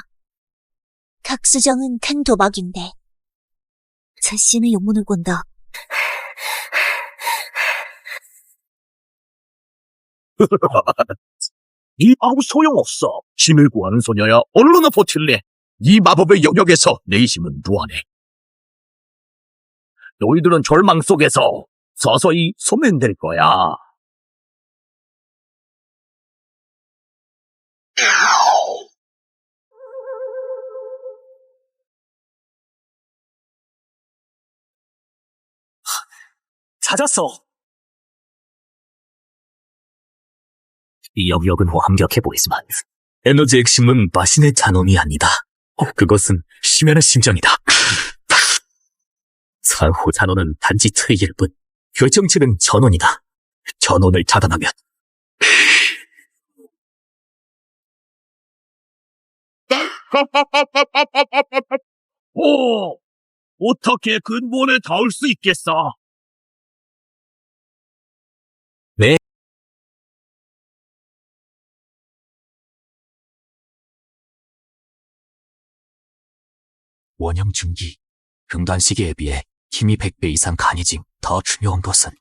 각수정은 큰 도박인데 자신의 영문을 곤다. 이 아무 소용없어. 힘을 구하는 소녀야 얼마나 버틸래. 이 마법의 영역에서 내 힘은 무한해. 너희들은 절망 속에서 서서히 소멸될 거야. 찾았어. 이 영역은 완벽해 보이지만 에너지 핵심은 마신의 잔원이 아니다. 그것은 심연의 심정이다. 사후 잔원은 단지 트이일 뿐 결정체는 전원이다. 전원을 차단하면 오, 어떻게 근본에 닿을 수 있겠어? 네. 원형 중기, 금단시계에 비해 힘이 100배 이상 강해짐. 더 중요한 것은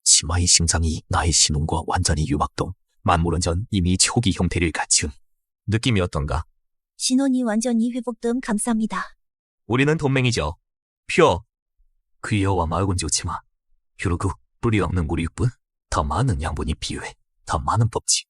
치마의 심장이 나의 신혼과 완전히 유막동, 만물은 전 이미 초기 형태를 갖춘 느낌이 어떤가? 신혼이 완전히 회복됨 감사합니다. 우리는 동맹이죠. 표. 귀여와 말곤 좋지만 결국 뿌리 없는 우리 뿐 더 많은 양분이 필요해. 더 많은 법칙.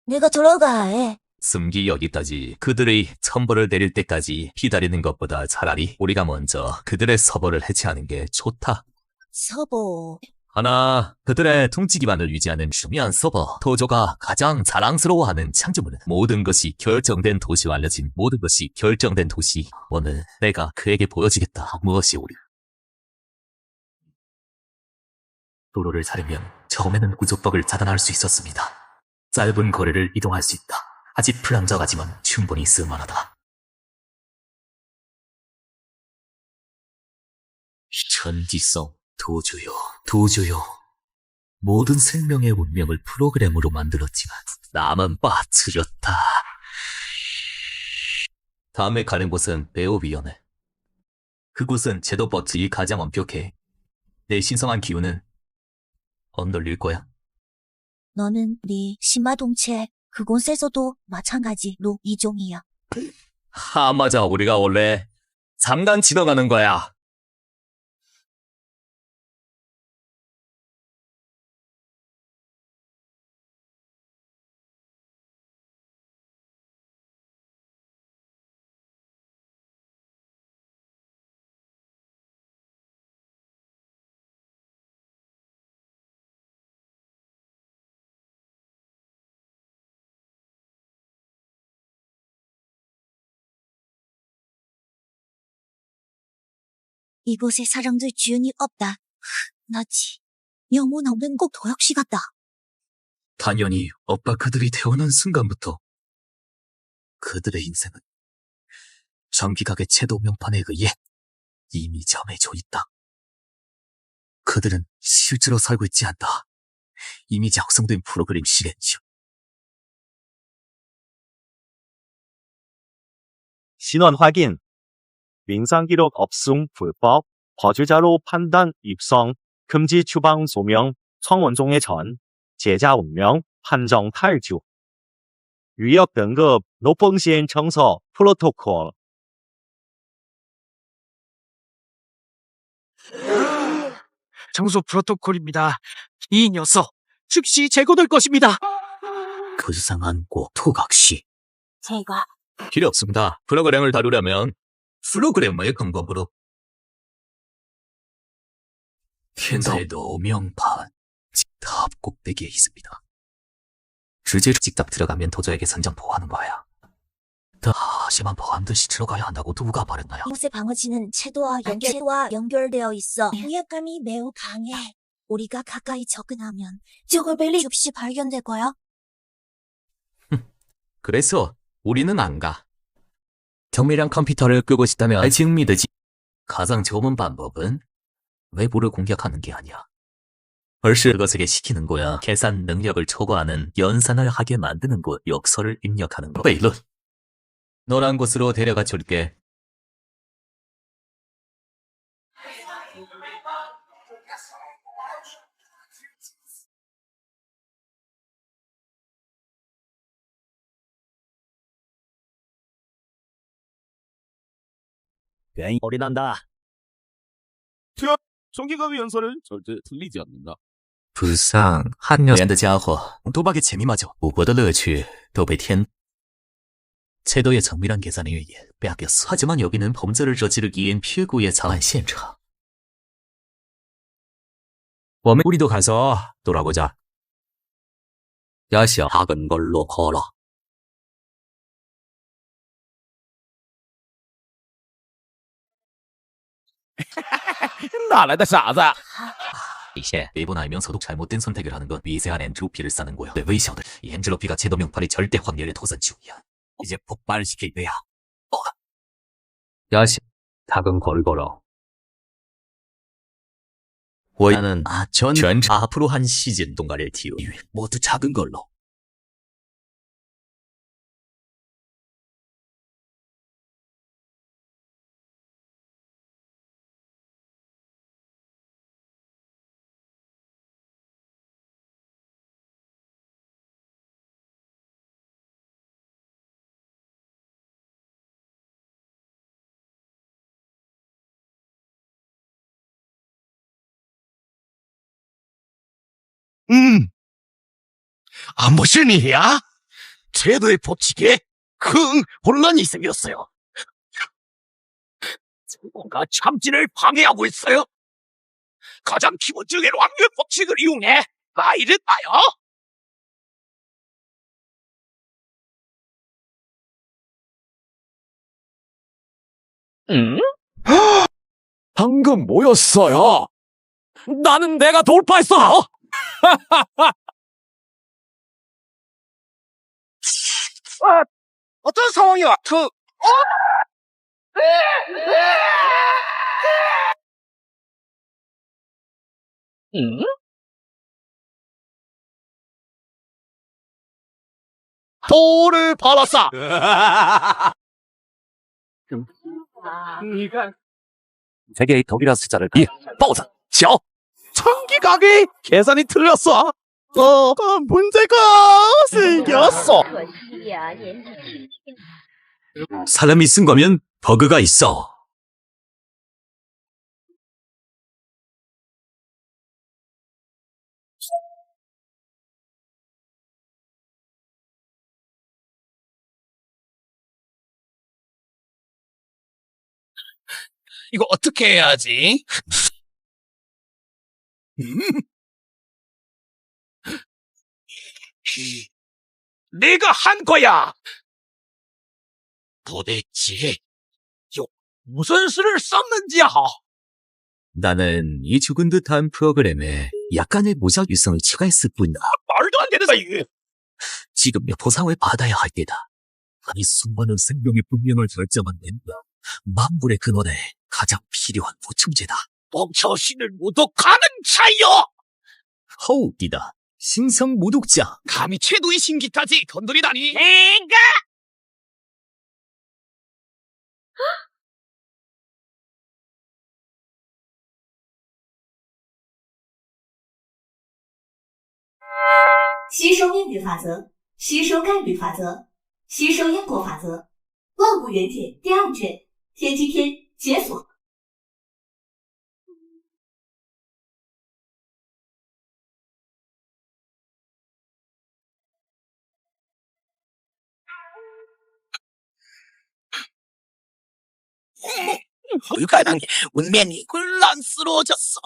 내가 들어가 해. 숨기 여기까지 그들의 천벌을 내릴 때까지 기다리는 것보다 차라리 우리가 먼저 그들의 서버를 해체하는 게 좋다. 서보. 하나, 그들의 통치 기반을 유지하는 중요한 서버. 도조가 가장 자랑스러워하는 창조물은 모든 것이 결정된 도시와 알려진 모든 것이 결정된 도시. 오늘 내가 그에게 보여주겠다. 무엇이 우리. 도로를 자르면 처음에는 구조법을 차단할 수 있었습니다. 짧은 거리를 이동할 수 있다. 아직 불안정하지만 충분히 쓸만하다. 천지성, 도조요. 모든 생명의 운명을 프로그램으로 만들었지만 나만 빠뜨렸다. 다음에 가는 곳은 매우 위험해. 그곳은 제도 법칙이 가장 엄격해. 내 신성한 기운은 엇널릴 거야. 너는 네 심마동체 그곳에서도 마찬가지로 이종이야. 맞아. 우리가 원래 잠깐 지나가는 거야. 이곳에 사람들 기운이 없다. 나지. 영혼 없는 꼭 도역시 같다. 당연히 오빠 그들이 태어난 순간부터 그들의 인생은 정기각의 제도 명판에 의해 이미 정해져 있다. 그들은 실제로 살고 있지 않다. 이미 작성된 프로그램 실행 중. 신원 확인. 민상 기록 없음 불법, 거주자로 판단 입성, 금지 추방 소명, 성원종의 전, 제자 운명, 판정 탈주. 위협 등급, 노풍시엔 청서, 프로토콜. 청소 프로토콜입니다. 이 녀석 즉시 제거될 것입니다. 불쌍한 토각시. 제가 필요 없습니다. 프로그램을 다루려면 프로그래머의 근거으로 현재 노명판 탑 꼭대기에 있습니다. 주제로 직접 들어가면 도저에게 선정보호하는 거야. 더 심한 보안듯이 들어가야 한다고 누가 말했나요? 이곳의 방어지는 채도와 연결되어 있어 위압감이 매우 강해. 우리가 가까이 접근하면 저걸벨리 줍시 발견될 거야. 그래서 우리는 안 가. 정밀한 컴퓨터를 끄고 싶다면 지금 믿으지. 가장 좋은 방법은 외부를 공격하는 게 아니야. 훨씬 그것에게 시키는 거야. 계산 능력을 초과하는 연산을 하게 만드는 곳, 역설을 입력하는 거. 베일론, 너란 곳으로 데려가 줄게. 괜히 어리 난다. 정기각의 연설은 절대 틀리지 않는다. 불쌍, 한여연的家伙, 도박의 재미마저 무고의 乐趣都被天 채도의 정밀한 계산에 의해 빼앗겼어. 하지만 여기는 범죄를 저지르기엔 피해구의 자한现场. 우리도 가서 돌아보자. 야시야, 작은 걸로 걸어. 나라다 사자. 이제 일본 알면서도 잘못된 선택을 하는 건 미세한 엔트로피를 쌓는 거야. 내 의셔들, 이 엔트로피가 제도 명판의 절대 확률의 도산 중이야. 이제 폭발시킬 때야. 야시, 작은 걸 걸어. 我나는 전 앞으로 한 시즌 동안의 기후 모두 작은 걸로. 무슨 일이야? 제도의 법칙에 큰 혼란이 생겼어요. 뭔가 참진을 방해하고 있어요. 가장 기본적인 왕류의 법칙을 이용해 아이를 낳아요. 방금 뭐였어요? 나는 내가 돌파했어! 어떤 상황이야? 돌을 받았어! 세계의 덕이라 숫자를 빠오자 죠 청기각이 계산이 틀렸어. 문제가 생겼어. 사람이 쓴 거면 버그가 있어. 이거 어떻게 해야지? 내가 한 거야. 도대체 무슨 수를 썼는지야? 나는 이 죽은 듯한 프로그램에 약간의 모작 유성을 추가했을 뿐이다. 말도 안 되는 사이. 지금 보상을 받아야 할 때다. 아니 수많은 생명의 분명을 결정한 낸다. 만물의 근원에 가장 필요한 보충제다. 멈춰 신을 모독하는 차이요. 허우디다. 신성 모독자. 감히 최도의 신기까지 건드리다니. 엥가?吸收应力法则，吸收概率法则，吸收因果法则。万物原点第2卷，天机篇解锁。불가능해. 운명이 혼란스러워졌어.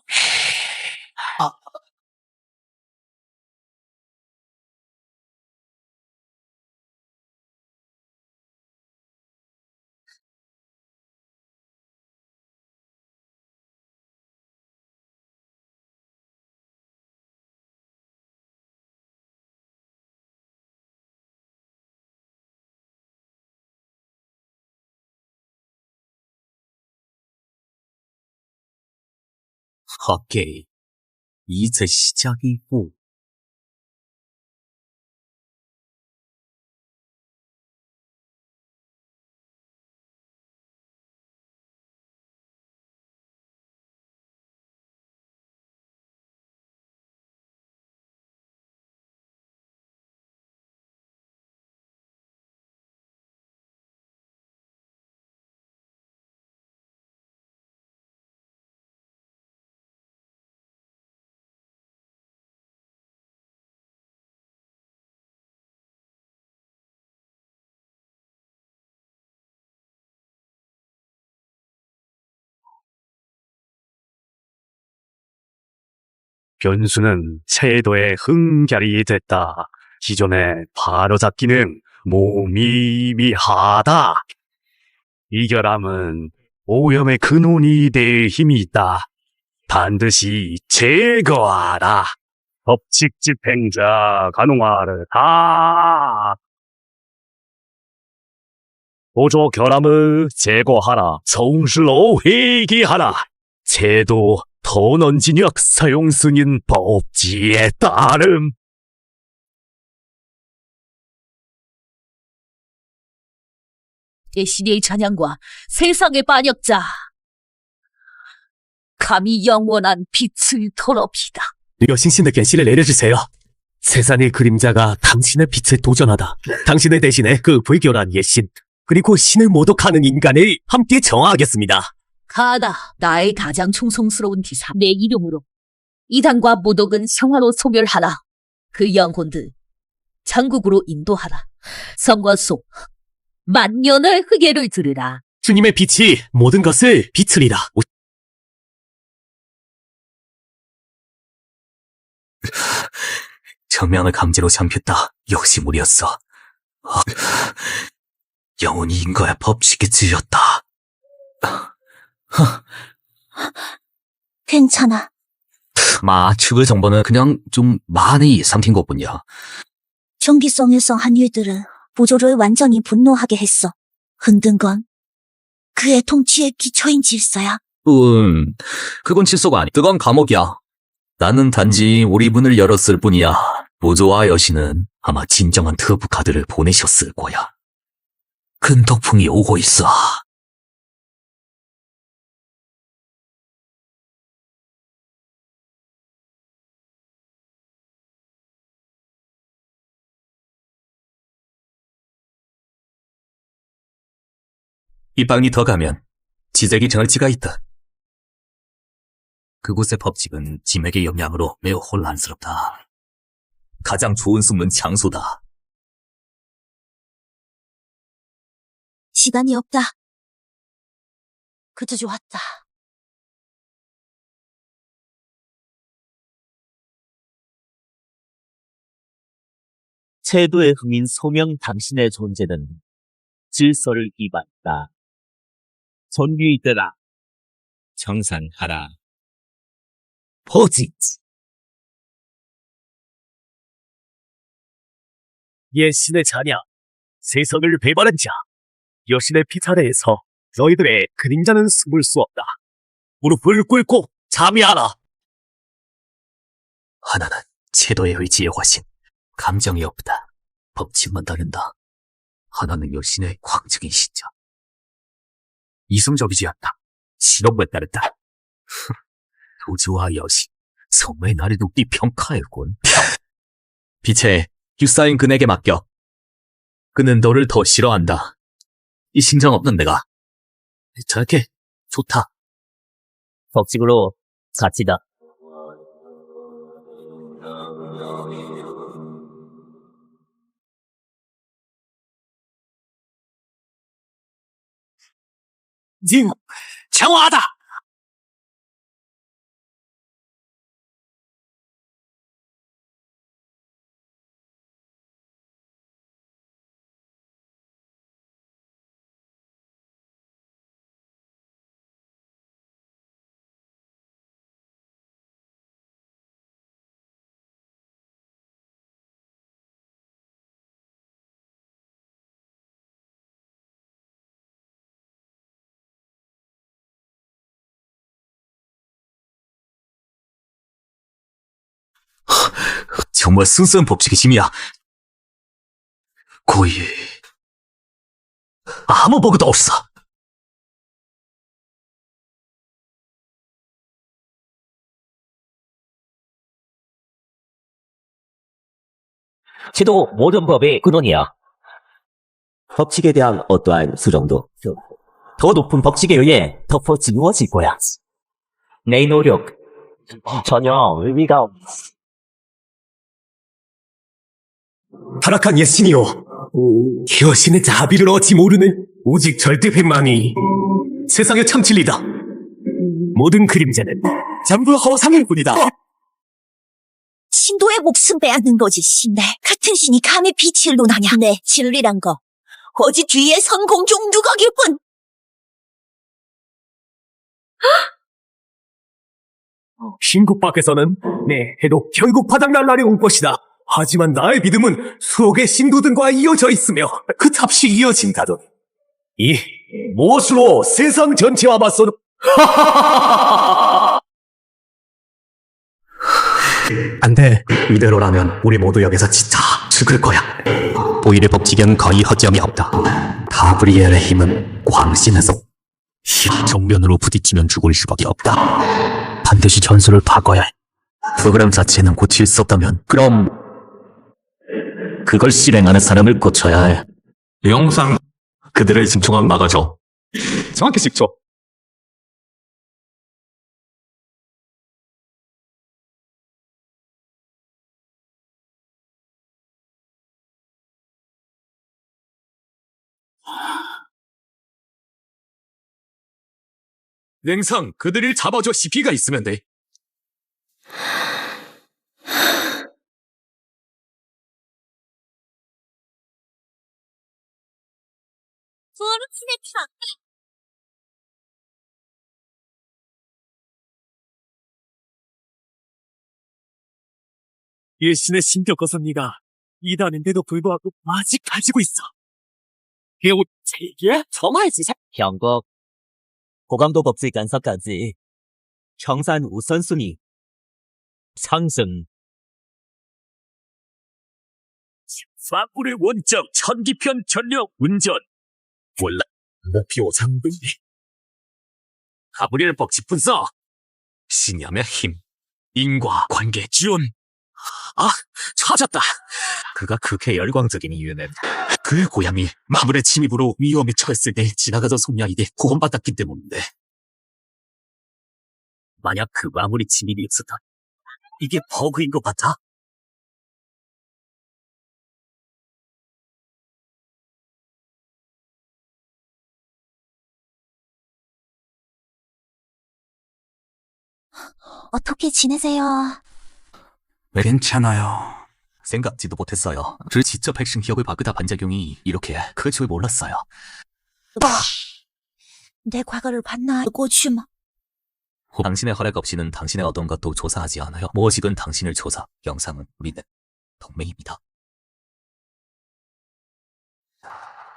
헛개이. 이제 시작이고. 변수는 채도의 흥결이 됐다. 기존의 바로잡기는 모미미하다. 이 결함은 오염의 근원이 될 힘이 있다. 반드시 제거하라. 법칙 집행자 가능하다. 보조 결함을 제거하라. 성실로 회귀하라. 제도 선언진역 사용 승인 법지에 따름. 예신의 찬양과 세상의 반역자, 감히 영원한 빛을 더럽히다. 여신신에게 신을 내려주세요. 세상의 그림자가 당신의 빛에 도전하다. 당신의 대신에 그 불결한 예신, 그리고 신을 모독하는 인간을 함께 정화하겠습니다. 가다, 나의 가장 충성스러운 기사, 내 이름으로 이단과 모독은 성화로 소멸하라. 그 영혼들 천국으로 인도하라. 성과 속 만년의 흑예를 들으라. 주님의 빛이 모든 것을 비추리라. 정명을 강제로 잠겼다. 역시 무리였어. 영혼이 인거야 법칙에 찔렸다. 괜찮아. 마측의 정보는 그냥 좀 많이 삼킨 것뿐이야. 정기성에서 한 일들은 보조를 완전히 분노하게 했어. 흔든 건 그의 통치의 기초인 질서야. 그건 질서가 아니. 그건 감옥이야. 나는 단지 우리 문을 열었을 뿐이야. 보조와 여신은 아마 진정한 터프 카드를 보내셨을 거야. 큰 폭풍이 오고 있어. 이 방이 더 가면 지적이 절지가 있다. 그곳의 법칙은 짐에게 영향으로 매우 혼란스럽다. 가장 좋은 숨는 장소다. 시간이 없다. 그저 좋았다. 최도의 흥인 소명 당신의 존재는 질서를 위반했다. 존귀이더라. 정상하라. 보지. 옛신의 자냐, 세상을 배반한 자, 여신의 빛 아래에서 너희들의 그림자는 숨을 수 없다. 무릎을 꿇고 잠이하라. 하나는 채도의 의지의 화신, 감정이 없다. 법칙만 다른다. 하나는 여신의 광적인 신자. 이성적이지 않다. 실험에 따른다. 도주와 여신, 성의 나를 높이 평가했군. 빛에 휴사인 그에게 맡겨. 그는 너를 더 싫어한다. 이 심정 없는 내가. 저렇게 좋다. 법칙으로 갇히다. 님, 장화하다! 정말 순수한 법칙의 힘이야. 거의 아무 버그도 없어. 채도 모든 법의 근원이야. 법칙에 대한 어떠한 수정도 더 높은 법칙에 의해 덮어지워질 거야. 내 노력 전혀 의미가 없. 타락한 옛신이요. 여신의 자비를 얻지 모르는 오직 절대백만이 세상의 참 진리다. 모든 그림자는 전부 허상일 뿐이다. 신도의 목숨 빼앗는 거지, 신내. 같은 신이 감히 빛을 논하냐. 네, 진리란 거. 오직 뒤에 선 공중 누각일 뿐. 신국 밖에서는 내 해도 결국 바닥날 날이 올 것이다. 하지만 나의 믿음은 수억의 신도들과 이어져 있으며 그 탑시 이어진다더니 이 무엇으로 세상 전체와 맞서는 안 돼. 이대로라면 우리 모두 여기서 진짜 죽을 거야. 보일의 법칙엔 거의 허점이 없다. 가브리엘의 힘은 광신에서 정면으로 부딪히면 죽을 수밖에 없다. 반드시 전술을 바꿔야 해. 프로그램 자체는 고칠 수 없다면 그럼 그걸 실행하는 사람을 고쳐야 해. 영상 그들의 집중함 막아줘. 정확히 직접 냉상 그들을 잡아줘 시기가 있으면 돼. 일신의 신격거섭니가 이단인데도 불구하고 아직 가지고 있어. 배우 제게 정말지 경고. 고강도 법칙 간섭까지 청산 우선순위 상승. 사물의 원적 천기편 전력 운전. 몰라. 목표 상분리. 가브리엘 법칙 분석. 신념의 힘. 인과 관계 지원. 아, 찾았다. 그가 그렇게 열광적인 이유는 그의 고향이 마물의 침입으로 위험에 처했을 때 지나가던 손녀에게 구원받았기 때문인데. 만약 그 마물의 침입이 없었다면 이게 버그인 것 같아? 어떻게 지내세요? 괜찮아요. 생각지도 못했어요. 그 직접 핵심 기억을 바꾸다 반작용이 이렇게 클 줄 몰랐어요. 내 과거를 봤나? 고춤. 당신의 허락 없이는 당신의 어떤 것도 조사하지 않아요. 무엇이든 당신을 조사. 영상은 우리는 동맹입니다.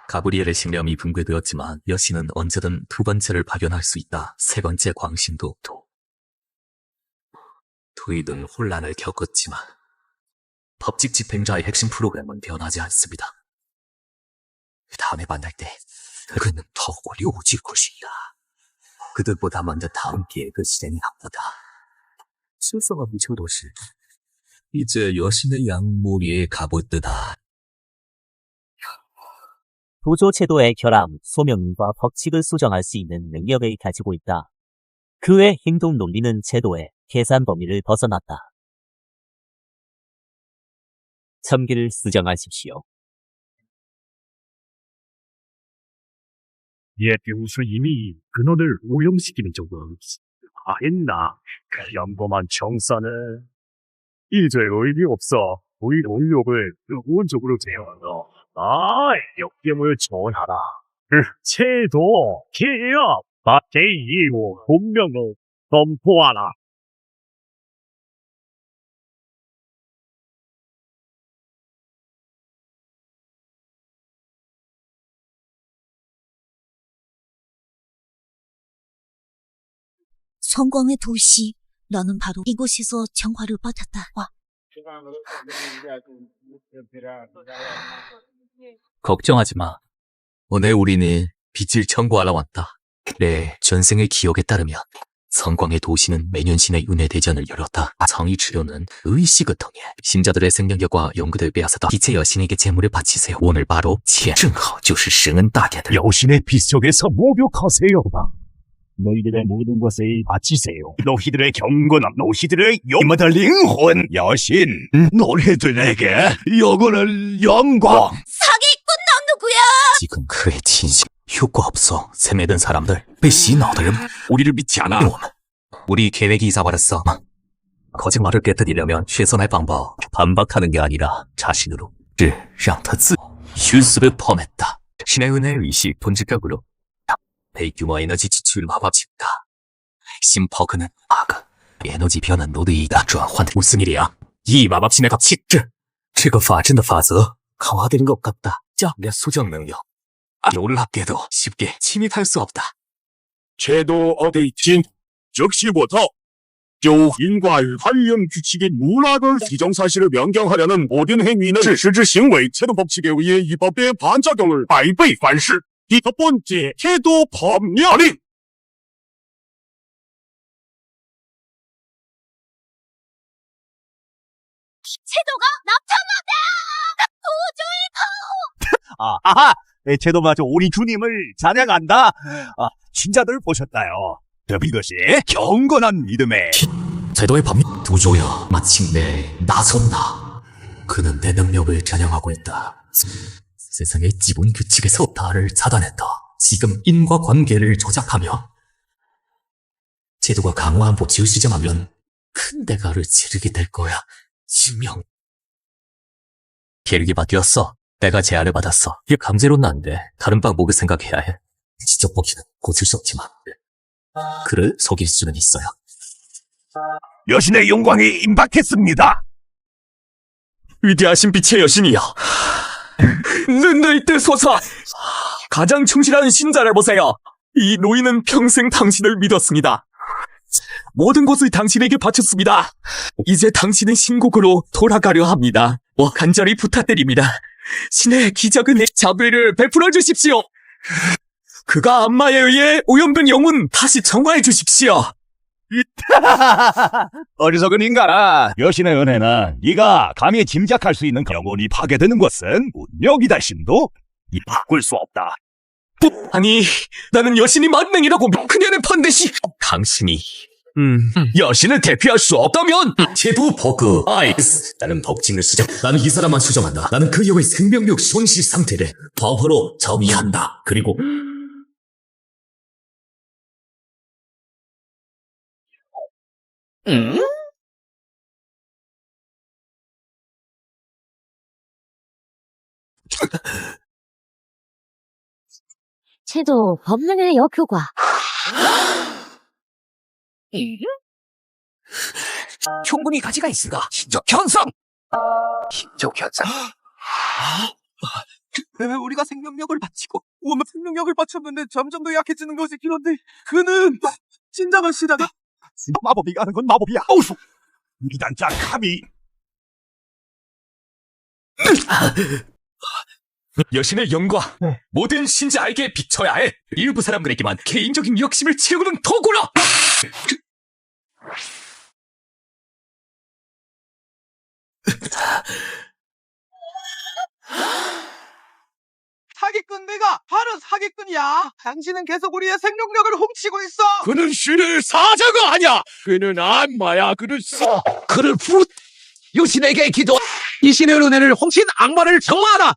가브리엘의 신념이 붕괴되었지만 여신은 언제든 두 번째를 발견할 수 있다. 세 번째 광신도 두이든 혼란을 겪었지만 법칙 집행자의 핵심 프로그램은 변하지 않습니다. 다음에 만날 때 그는 더 어려워질 것이다. 그들보다 먼저 다음 계획을 실행합니다. 실성한 저도시 이제 여신의 양무리에 가보드다. 도조체도의 결함, 소명과 법칙을 수정할 수 있는 능력을 가지고 있다. 그의 행동 논리는 제도의 계산 범위를 벗어났다. 첨기를 수정하십시오. 예, 병수 이미 근원을 오염시키는 적은 다 했나? 그 연범한 정사는 이제 의미 없어. 우리 논력을 근본적으로 제어하러 역gem을 전하라. 제도, 계약, 제2호 본명을 선포하라. 성광의 도시. 너는 바로 이곳에서 정화를 받았다. 와. 걱정하지 마. 오늘 우리는 빛을 청구하러 왔다. 내 전생의 기억에 따르면 성광의 도시는 매년신의 윤회대전을 열었다. 성의 치료는 의식을 통해 신자들의 생명력과 연구를 빼앗아다 빛의 여신에게 재물을 바치세요. 오늘 바로 正好就是神恩大典的 여신의 빛 속에서 목욕하세요. 너희들의 모든 것을 바치세요. 너희들의 경건함, 너희들의 영마다靈魂, 여신, 너희들에게 영원한 영광. 사기꾼 넌 누구야? 지금 그의 진심 효과 없어. 세뇌된 사람들, 被洗脑的人 우리를 믿지 않아. 우리 계획이 이사버렸어. 거짓말을 깨뜨리려면 최선의 방법, 반박하는 게 아니라 자신으로 让他自 실습을 포함했다. 신의 은혜 의식 본질적으로 대규모 에너지 지출 마법입니다. 핵심 버그는 아그 에너지 변환 노드이다. 转换 무슨 일이야? 이 마법신의 가치 这个法阵的法则 강화된 것 같다. 내 수정 능력 놀랍게도 쉽게 침입할 수 없다. 제도 업데이트 즉시부터 인과의 활용 규칙인 문학을 기정사실을 변경하려는 모든 행위는 실시之行为 제도 법칙에 의해 이 법의 반작용을 百倍反噬. 이 첫 번째 제도 법령이 채도가 나타났다! 도저히 아하! 제도마저 우리 주님을 찬양한다. 신자들 보셨다요. 이것이 경건한 믿음의 제도의 범위 도조야 마침내 나선다. 그는 내 능력을 찬양하고 있다. 세상의 기본 규칙에서 나를 차단했다. 지금 인과 관계를 조작하며 제도가 강화한 법칙을 시정하면 큰 대가를 치르게 될 거야. 신명. 계획이 바뀌었어. 내가 제안을 받았어. 이게 강제로는 안 돼. 다른 방법을 생각해야 해. 지적 법칙은 고칠 수 없지만 그를 속일 수는 있어요. 여신의 영광이 임박했습니다. 위대하신 빛의 여신이여. 눈을 뜨소서. 가장 충실한 신자를 보세요. 이 노인은 평생 당신을 믿었습니다. 모든 것을 당신에게 바쳤습니다. 이제 당신은 신국으로 돌아가려 합니다. 간절히 부탁드립니다. 신의 기적은 자비를 베풀어 주십시오. 그가 안마에 의해 오염된 영혼 다시 정화해 주십시오. 어리석은 인간아, 여신의 은혜는 네가 감히 짐작할 수 있는 영혼이 파괴되는 것은 운명이다. 신도 이 바꿀 수 없다. 아니, 나는 여신이 만능이라고 그녀는 반드시 당신이 여신을 대피할 수 없다면 제도 버그 아이스 나는 법칙을 수정. 나는 이 사람만 수정한다. 나는 그 여의 생명력 손실 상태를 버퍼로 정의한다. 그리고 채도 법령의 역효과. 충분히 가치가 있으가 신적 현상. 신적 현상. 왜 우리가 생명력을 바치고 오면 생명력을 바쳤는데 점점 더 약해지는 것이 그런데 그는 진정한 시다가 마법이 가는 건 마법이야. 어우수. 미단자 감히. 여신의 영광 모든 신자에게 비춰야 해. 일부 사람들에게만 개인적인 욕심을 채우는 도구라. 사기꾼 내가 바로 사기꾼이야. 당신은 계속 우리의 생명력을 훔치고 있어. 그는 신의 사자가 아니야. 그는 악마야. 그를 여신에게 기도. 이 신의 은혜를 훔친 악마를 정화하라.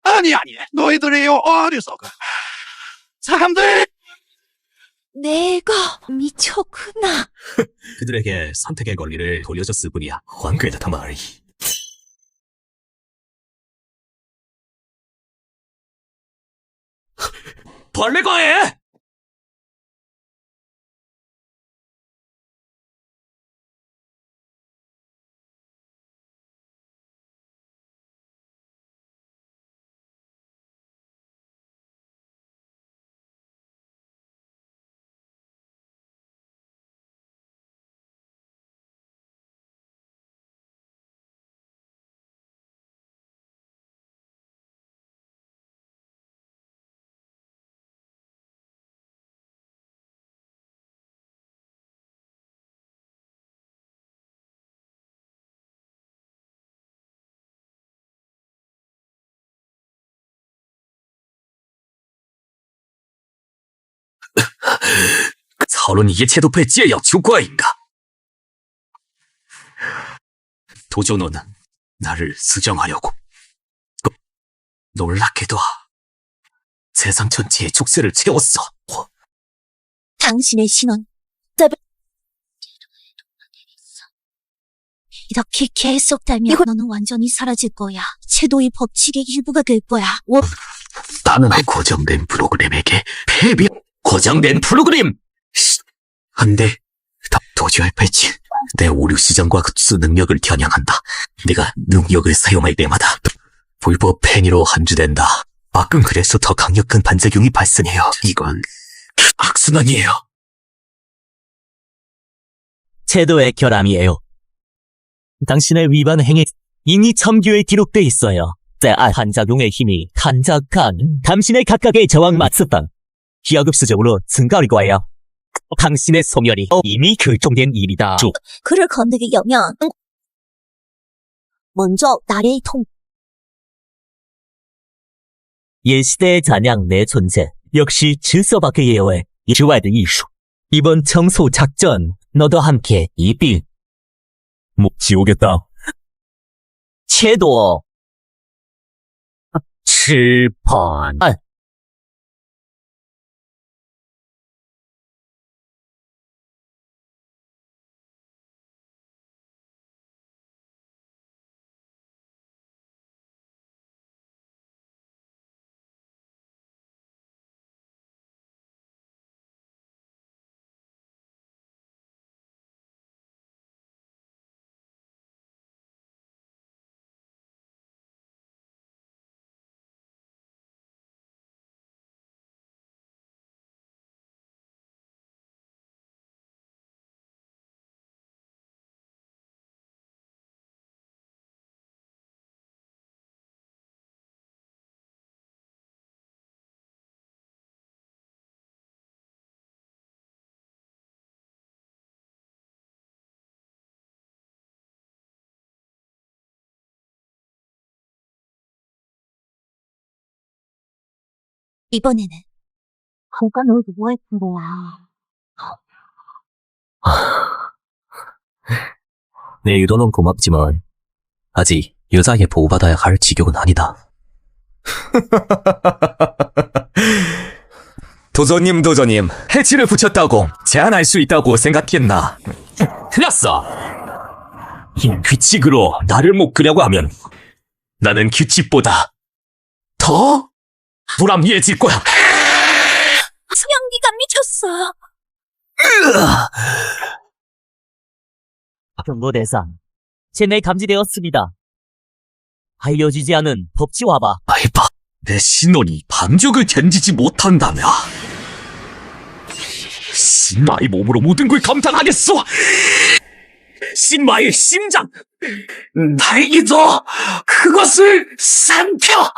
아니 너희들이요 어리석어. 사람들. 내가 미쳤구나. 그들에게 선택의 권리를 돌려줬을 뿐이야. 황괴다 말이. 벌레과에! 서론 이게 제도표의 찌의 역효과인가? 도조는 나를 수정하려고. 놀랍게도 세상 전체의 족쇄를 채웠어. 당신의 신원. 이렇게 계속 달면 너는 완전히 사라질 거야. 채도의 법칙의 일부가 될 거야. 나는 고정된 프로그램에게 패배. 고정된 프로그램! 안 돼. 도저히 패치. 내 오류 시정과 흡수 능력을 겨냥한다. 내가 능력을 사용할 때마다 불법 행위로 한주된다. 가끔 그래서 더 강력한 반작용이 발생해요. 이건 악순환이에요. 제도의 결함이에요. 당신의 위반 행위 이미 첨규에 기록돼 있어요. 때 한작용의 힘이 한작한 당신의 각각의 저항 맞섰던 기하급수적으로 증가할 거예요. 당신의 소멸이 이미 결정된 일이다. 그를 건드게 여면 먼저 나를 예시대의 잔향 내 존재 역시 질서 밖의 예외 주와의 이슈. 이번 청소 작전 너도 함께 이빙 지우겠다. 채도 7번 이번에는 오빠 너 뭐 했던 거야? 내 의도는 고맙지만 아직 여자에게 보호받아야 할 지경은 아니다. 도전님, 해치를 붙였다고 제한할 수 있다고 생각했나? 틀렸어. 이 규칙으로 나를 묶으려고 하면 나는 규칙보다 더 불합리해질 거야. 수영기가 미쳤어. 경고대상. 채널 감지되었습니다. 알려지지 않은 법치와봐. 아이봐, 내 신혼이 반죽을 견디지 못한다며. 신마의 몸으로 모든 걸 감당하겠어. 신마의 심장, 나에게도 그것을 삼켜.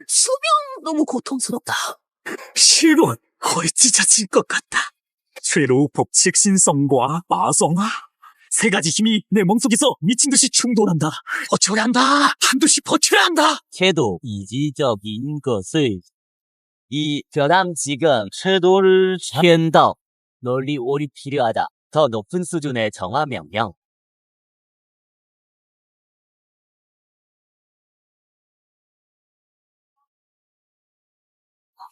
수명 너무 고통스럽다. 실은 거의 찢어질 것 같다. 최로 법칙 신성과 마성화. 세 가지 힘이 내 몸속에서 미친 듯이 충돌한다. 버텨야 한다. 반드시 버텨야 한다. 채도 이지적인 것을 이 변함 지금 채도를 현다. 널리 올이 필요하다. 더 높은 수준의 정화 명령.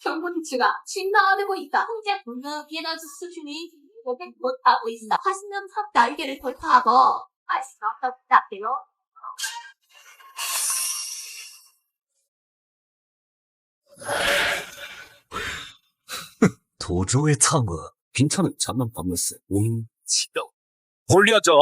경고치가 진화하고 있다. 현재 분노 에너지 수준이 못하고 있어. 화신은 날개를 돌파하고 할수 없다고요. 도저의 창어, 괜찮은 잠만 밤였어. 치명. 올려줘.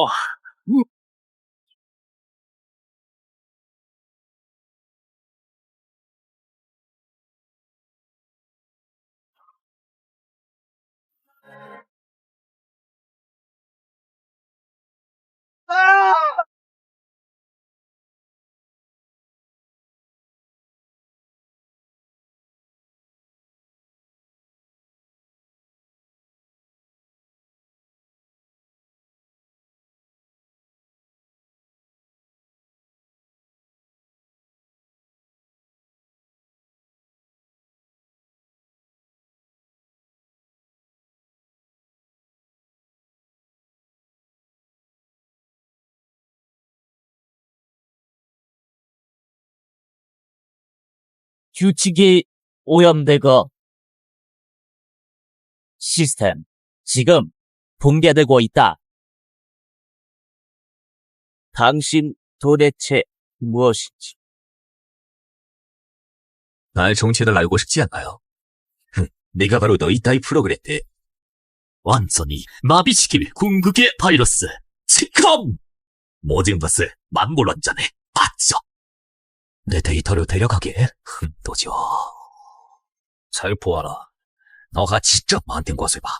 규칙이 오염되고 시스템 지금 붕괴되고 있다. 당신 도대체 무엇인지. 날 정체를 알고 싶지 않아요. 내가 바로 너희 따위 프로그램 때 완전히 마비시킬 궁극의 바이러스 지컴! 모든 것을 만물원전에 바쳐 내 데이터를 데려가게 도지어. 잘 보아라. 너가 직접 만든 것을 봐.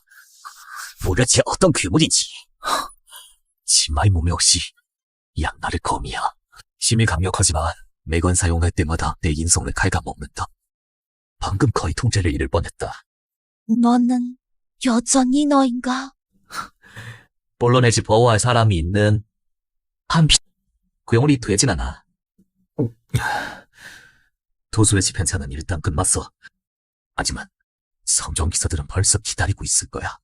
도대체 어떤 괴물인지. 치마의 몸에 없이 양날의 검이야. 힘이 강력하지만 매건 사용할 때마다 내 인성을 갉아먹는다. 방금 거의 통제를 잃을 뻔했다. 너는 여전히 너인가? 본론에 보호할 사람이 있는 그 영혼이 되진 않아. 도수의 집행차는 일단 끝났어. 하지만 성종 기사들은 벌써 기다리고 있을 거야.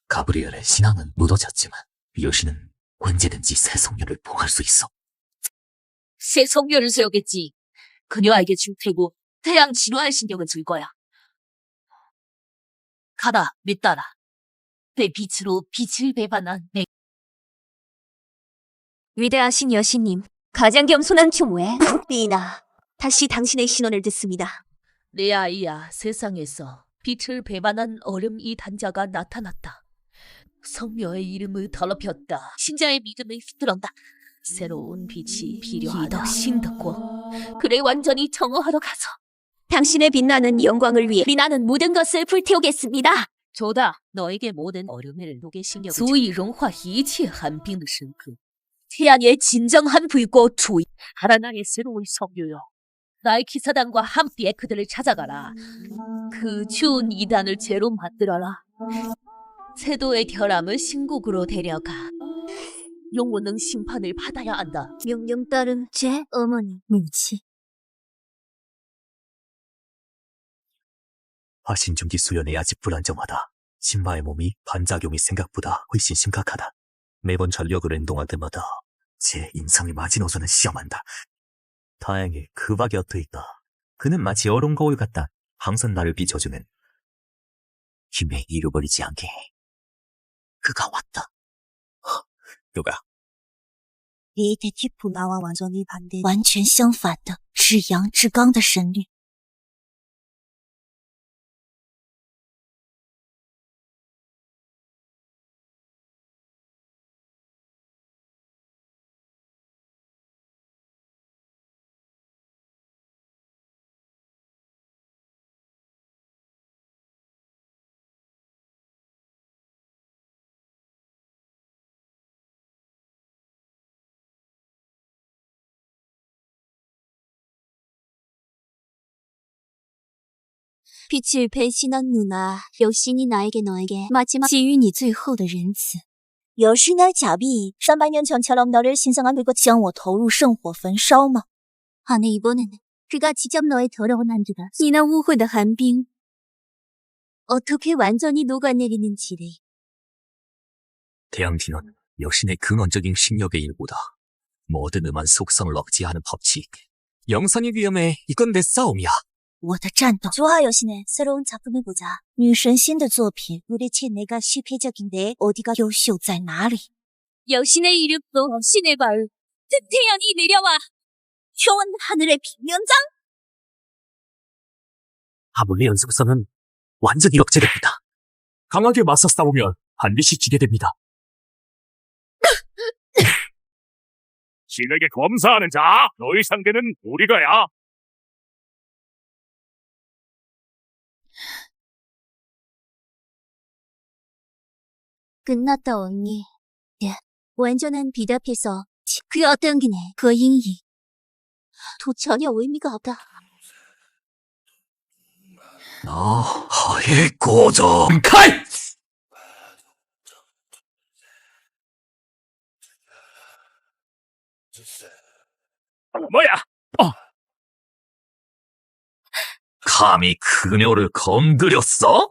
가브리엘의 신앙은 무너졌지만 여신은 언제든지 새 성녀를 봉할 수 있어. 새 성녀를 세우겠지. 그녀에게 줄 테고 태양 진화의 신경을 줄 거야. 가다 믿따라. 내 빛으로 빛을 배반한 내 위대하신 여신님, 가장 겸손한 추모에 미나, 다시 당신의 신원을 듣습니다. 내 아이야, 세상에서 빛을 배반한 얼음 이 단자가 나타났다. 성녀의 이름을 더럽혔다. 신자의 믿음을 휘둘렀다. 새로운 빛이 필요하다. 신덕고 그래 완전히 정화하러 가서 당신의 빛나는 영광을 위해 미나는 모든 것을 불태우겠습니다. 조다, 너에게 모든 얼음을 녹의 신경을足以融化一切寒冰的深刻. 태양의 진정한 불꽃 조이. 하나나의 새로운 성녀여. 나의 기사단과 함께 그들을 찾아가라. 그 추운 이단을 죄로 만들어라. 세도의 결함을 신국으로 데려가. 영원한 심판을 받아야 한다. 명령 따름 제 어머니 무지. 화신중기 수련이 아직 불안정하다. 신마의 몸이 반작용이 생각보다 훨씬 심각하다. 매번 전력을 행동할 때마다 제 인상의 마지노선을 시험한다. 다행히 그가 곁에 있다. 그는 마치 얼음 거울 같다. 항상 나를 비춰주는 힘에 잃어버리지 않게. 그가 왔다. 누가? 你的替普나와 완전히 반대, 完全相反的至阳至刚的神律。 빛을 배신한 누나, 여신이 나에게 너에게 마지막 기운이 最后的仁慈。 여신의 자비, 300년 전처럼 너를 신성한 불꽃 将我投入圣火焚烧吗? 아니 이번에는 그가 직접 너의 더러운 한주가 니나污秽的寒冰 어떻게 완전히 녹아내리는지를. 태양진은 여신의 근원적인 식력의 일부다. 모든 음한 속성을 억제하는 법칙. 영상의 위험에 이건 내 싸움이야. 我的战斗. 조하 여신의 새로운 작품을 보자. 女神新的作品, 도대체 내가 실패적인데 어디가 优秀在哪里? 여신의 이륙도 신의 발. 태양이 내려와. 효원 하늘의 비면장. 아무리 연습서는 완전히 억제됩니다. 강하게 맞서 싸우면 반드시 지게 됩니다. 신에게 검사하는 자, 너희 상대는 우리가야. 끝났다 언니. 예, 완전한 비답해서 그 어떤 기네 그 인이 도 전혀 의미가 없다. 하의 고정 칼! 뭐야? 감히 그녀를 건드렸어?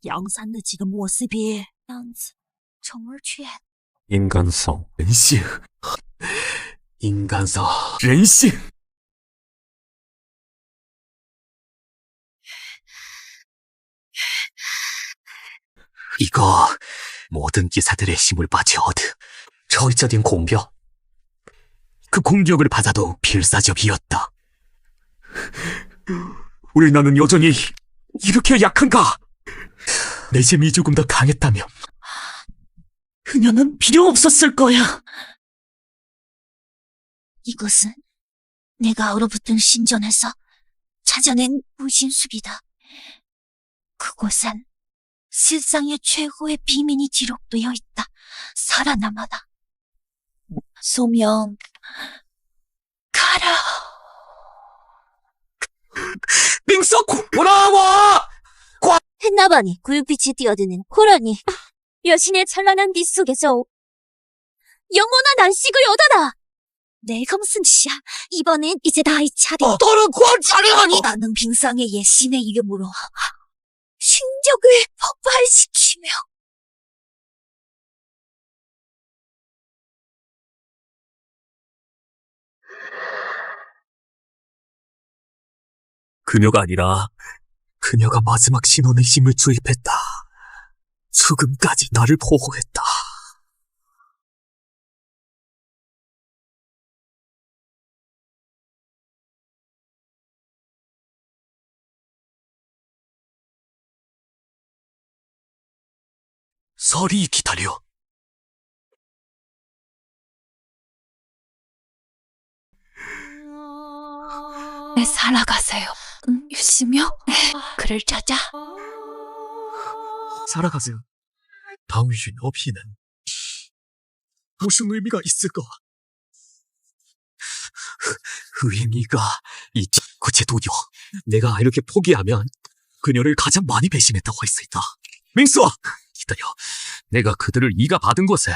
영산의 지금 모습이 양지 정말 취해. 인간성,人性, 인간성, 人性. 이거 모든 기사들의 힘을 바치 얻은 절제된 공격. 그 공격을 받아도 필사적이었다. 왜 나는 여전히 이렇게 약한가? 내 힘이 조금 더 강했다면 그녀는 필요 없었을 거야. 이것은 내가 얼어붙은 신전에서 찾아낸 무신숲이다. 그곳엔 세상의 최고의 비밀이 기록되어 있다. 살아남아라. 소명 가라. 빙석 돌아와! 햇나반이 굴빛이 뛰어드는 호랑이. 여신의 찬란한 빛 속에서 영원한 안식을 얻어라. 내가 무슨 짓이야. 이번엔 이제 나의 차례. 너는 권차려하니! 나는 빙상의 예신의 이름으로 신적을 폭발시키며 그녀가 아니라 그녀가 마지막 신원의 힘을 투입했다. 죽음까지 나를 보호했다. 서리 기다려. 네, 살아가세요. 유시며 그를 찾아. 살아가세요. 당신 없이는 무슨 의미가 있을까? 의미가 있지. 그제 도요. 내가 이렇게 포기하면 그녀를 가장 많이 배신했다고 할 수 있다. 민수아! 기다려. 내가 그들을 네가 받은 곳에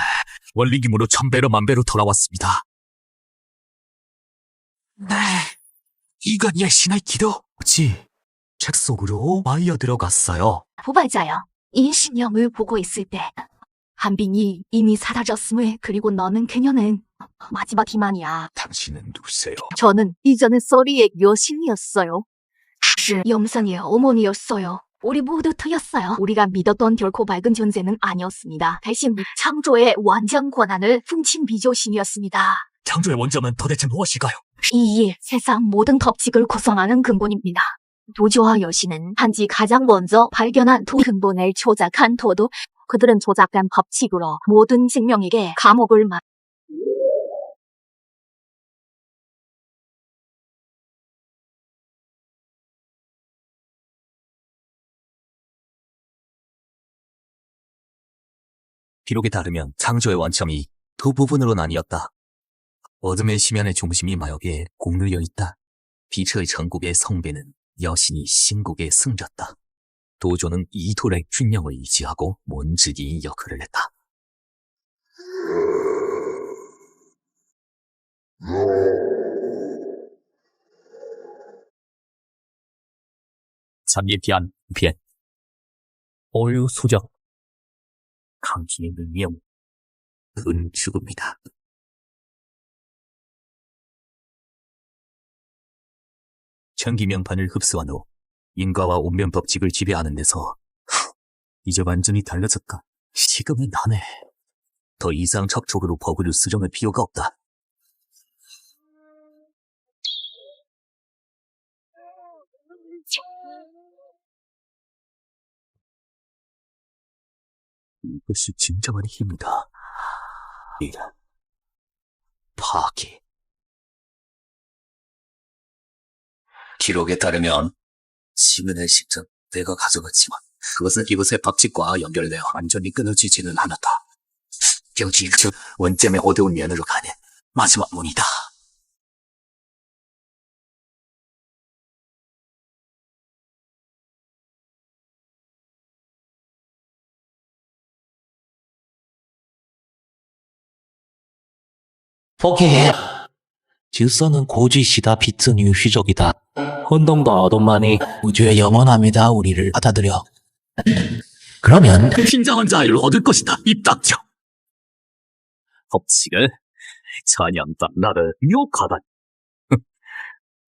원리금으로 1000배로 10,000배로 돌아왔습니다. 네. 이건 예신의 기도. 지, 책 속으로 마이어 들어갔어요. 부발자야. 이 신령을 보고 있을 때 한빈이 이미 사라졌음을 그리고 너는 그녀는 마지막 희망이야. 당신은 누구세요? 저는 이전에 쏘리의 여신이었어요. 염상의 어머니였어요. 우리 모두 틀렸어요. 우리가 믿었던 결코 밝은 존재는 아니었습니다. 대신 창조의 완전 권한을 훔친 비조신이었습니다. 창조의 원점은 도대체 무엇일까요? 이 세상 모든 법칙을 구성하는 근본입니다. 도주와 여신은 단지 가장 먼저 발견한 두 근본을 조작한 도도 그들은 조작한 법칙으로 모든 생명에게 감옥을 기록에 따르면 창조의 원점이 두 부분으로 나뉘었다. 어둠의 심연의 중심이 마역에 공눌려 있다. 빛의 전국의 성배는 여신이 신국에 승졌다. 도조는 이 돌의 균형을 유지하고 몬즈기 역할을 했다. 잠에 비한 비엔 오류 수정 강진의 능력 은 죽음이다. 천기명판을 흡수한 후 인과와 운명 법칙을 지배하는 데서 이제 완전히 달라졌다. 지금은 나네. 더 이상 적극적으로 법을 수정할 필요가 없다. 이것이 진정한 힘이다. 파괴. 기록에 따르면 시문의 시점 내가 가져갔지만 그것은 이곳의 법칙과 연결되어 완전히 끊어지지는 않았다. 여기 즉 원점의 어두운 면으로 가는 마지막 문이다. 포기해. 질서는 고지시다. 빛은 유시적이다. 혼동과 어둠만이 우주의 영원함이다. 우리를 받아들여. 그러면 빈장한 자유를 얻을 것이다. 입 닥쳐. 법칙을 찬양다 나를 욕하다니.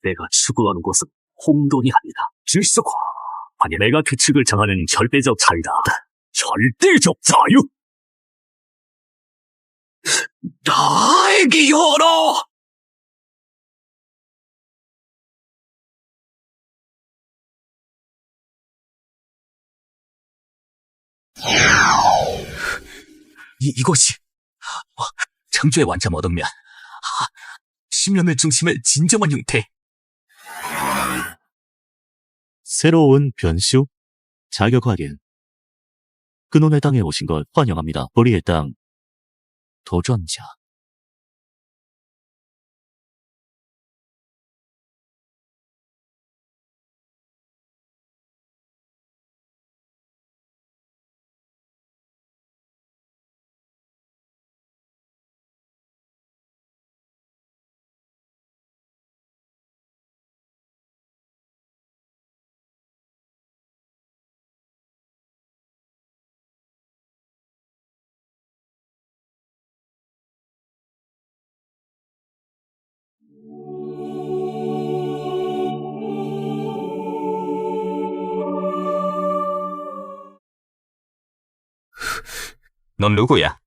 내가 추구하는 것은 혼돈이 아니다. 질서과 아니 내가 규칙을 정하는 절대적 자유다. 절대적 자유. 나에게 열어. 이것이 창조의 완참 얻으면 심연의 중심의 진정한 형태. 새로운 변수, 자격 확인. 근원의 땅에 오신 걸 환영합니다. 보리의 땅, 도전자. 넌 누구야?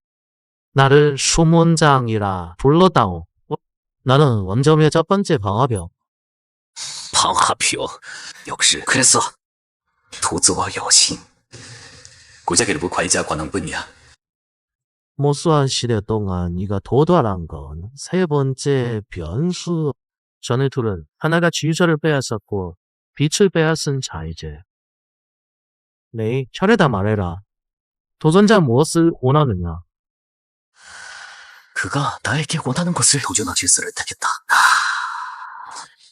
나를 수문장이라 불러다오. 나는 원점의 첫 번째 방화벽. 방화표. 역시 그래서 도저와 여신. 고작 일부 과이자 관왕뿐이야. 모수한 시대 동안 네가 도달한 건 세 번째 변수. 전에 둘은 하나가 지휘자를 빼앗았고 빛을 빼앗은 자이제. 네, 차례다 말해라. 도전자 무엇을 원하느냐? 그가 나에게 원하는 것을 도전한 질서를 타겠다.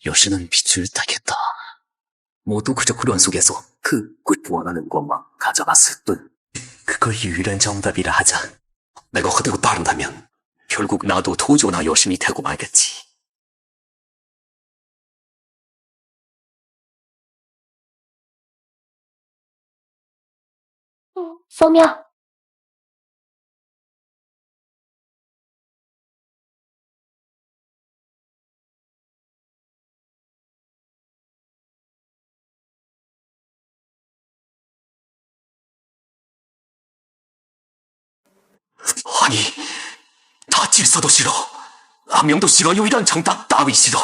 여신은 빛을 타겠다. 모두 그저 그런 속에서 그 원하는 것만 가져갔을 뿐. 그걸 유일한 정답이라 하자. 내가 그대로 따른다면 결국 나도 도조나 여신이 되고 말겠지. 소명. 아니, 다 질서도 싫어. 악명도 싫어. 유일한 정답 따위 싫어.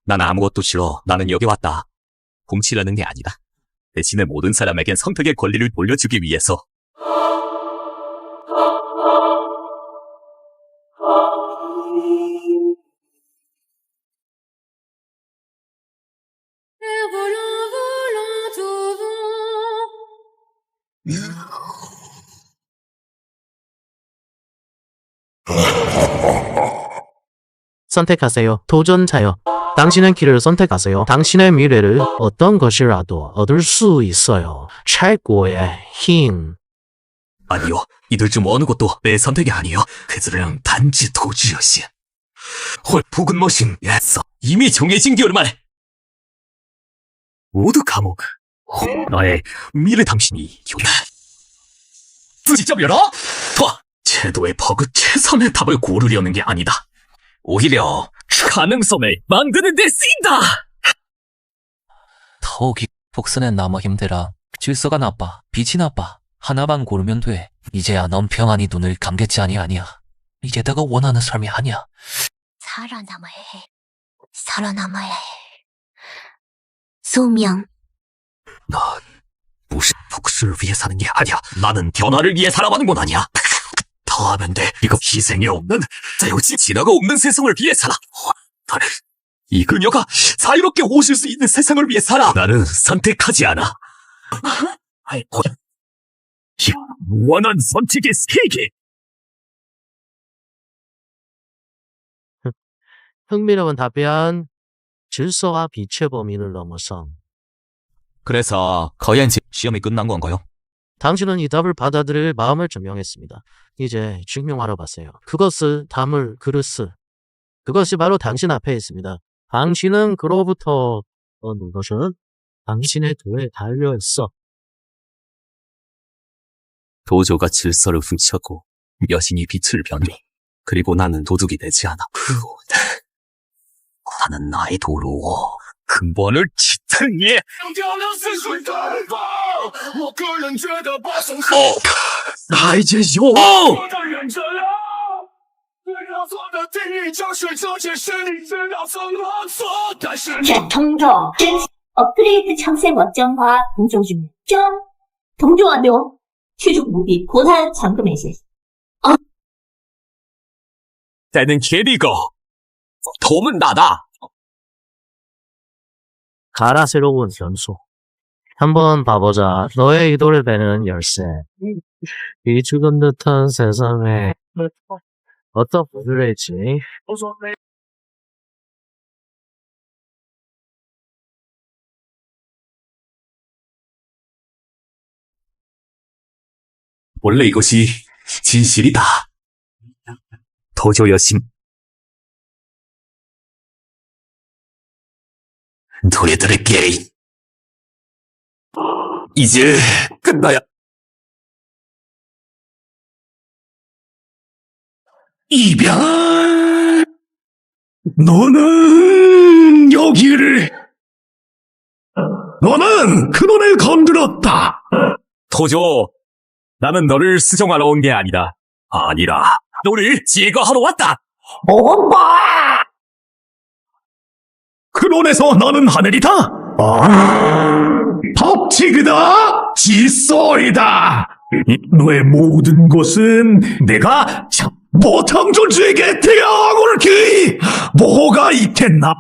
난 아무것도 싫어. 나는 여기 왔다. 훔치려는 게 아니다. 대신에 모든 사람에겐 선택의 권리를 돌려주기 위해서. 선택하세요. 도전자요. 당신은 길을 선택하세요. 당신의 미래를 어떤 것이라도 얻을 수 있어요. 최고의 힘. 아니요. 이들 중 어느 것도 내 선택이 아니요. 그들은 단지 도주여신. 헐, 북은 머신. 예서. 이미 정해진 결말. 모두 감옥. 나의 미래 당신이 교다. 직접 열어? 제도의 버그 최선의 답을 고르려는 게 아니다. 오히려 가능성을 만드는 데 쓰인다. 더욱이 복선은 너무 힘들어. 질서가 나빠. 빛이 나빠. 하나만 고르면 돼. 이제야 넌 평안히 눈을 감겠지 아니야. 이제 내가 원하는 삶이 아니야. 살아남아야 해. 살아남아야 해. 소명. 넌 무슨 복수를 위해 사는 게 아니야. 나는 변화를 위해 살아가는 건 아니야. 더 하면 돼. 이거 희생이 없는, 자유지 진화가 없는 세상을 위해 살아. 나는 이 그녀가 자유롭게 오실 수 있는 세상을 위해 살아. 나는 선택하지 않아. 원한 선택의 세계. 흥미로운 답변. 질서와 빛의 범위를 넘어선. 그래서 거연지 시험이 끝난 건가요? 당신은 이 답을 받아들일 마음을 증명했습니다. 이제 증명하러 가세요. 그것을 담을 그릇을. 그것이 바로 당신 앞에 있습니다. 당신은 그로부터 얻은 것은 당신의 도에 달려있어. 도조가 질서를 훔쳤고 여신이 빛을 변해. 그리고 나는 도둑이 되지 않아. 나는 나의 도로 근본을 지탱해. 나 이제 요. 동조, 업그레이드 창세 원점과 동조 중 동조 완료. 휴족 무비 고사 잠금 해제. 때는 길이고 돔은 나다. 가라 새로운 변수. 한번 봐보자. 너의 의도를 베는 열쇠. 이 죽은 듯한 세상에 어떤 부들일지. 원래 이것이 진실이다. 도조 여신. 너희들의 게임 이제 끝나야. 이별. 너는 여기를. 너는 그놈을 건드렸다. 도조 나는 너를 수정하러 온 게 아니다. 아니라 너를 제거하러 왔다. 그론에서 너는 하늘이다. 법칙이다. 질서이다. 너의 모든 것은 내가 모탕존주에게 대항을 기이 뭐가 있겠나?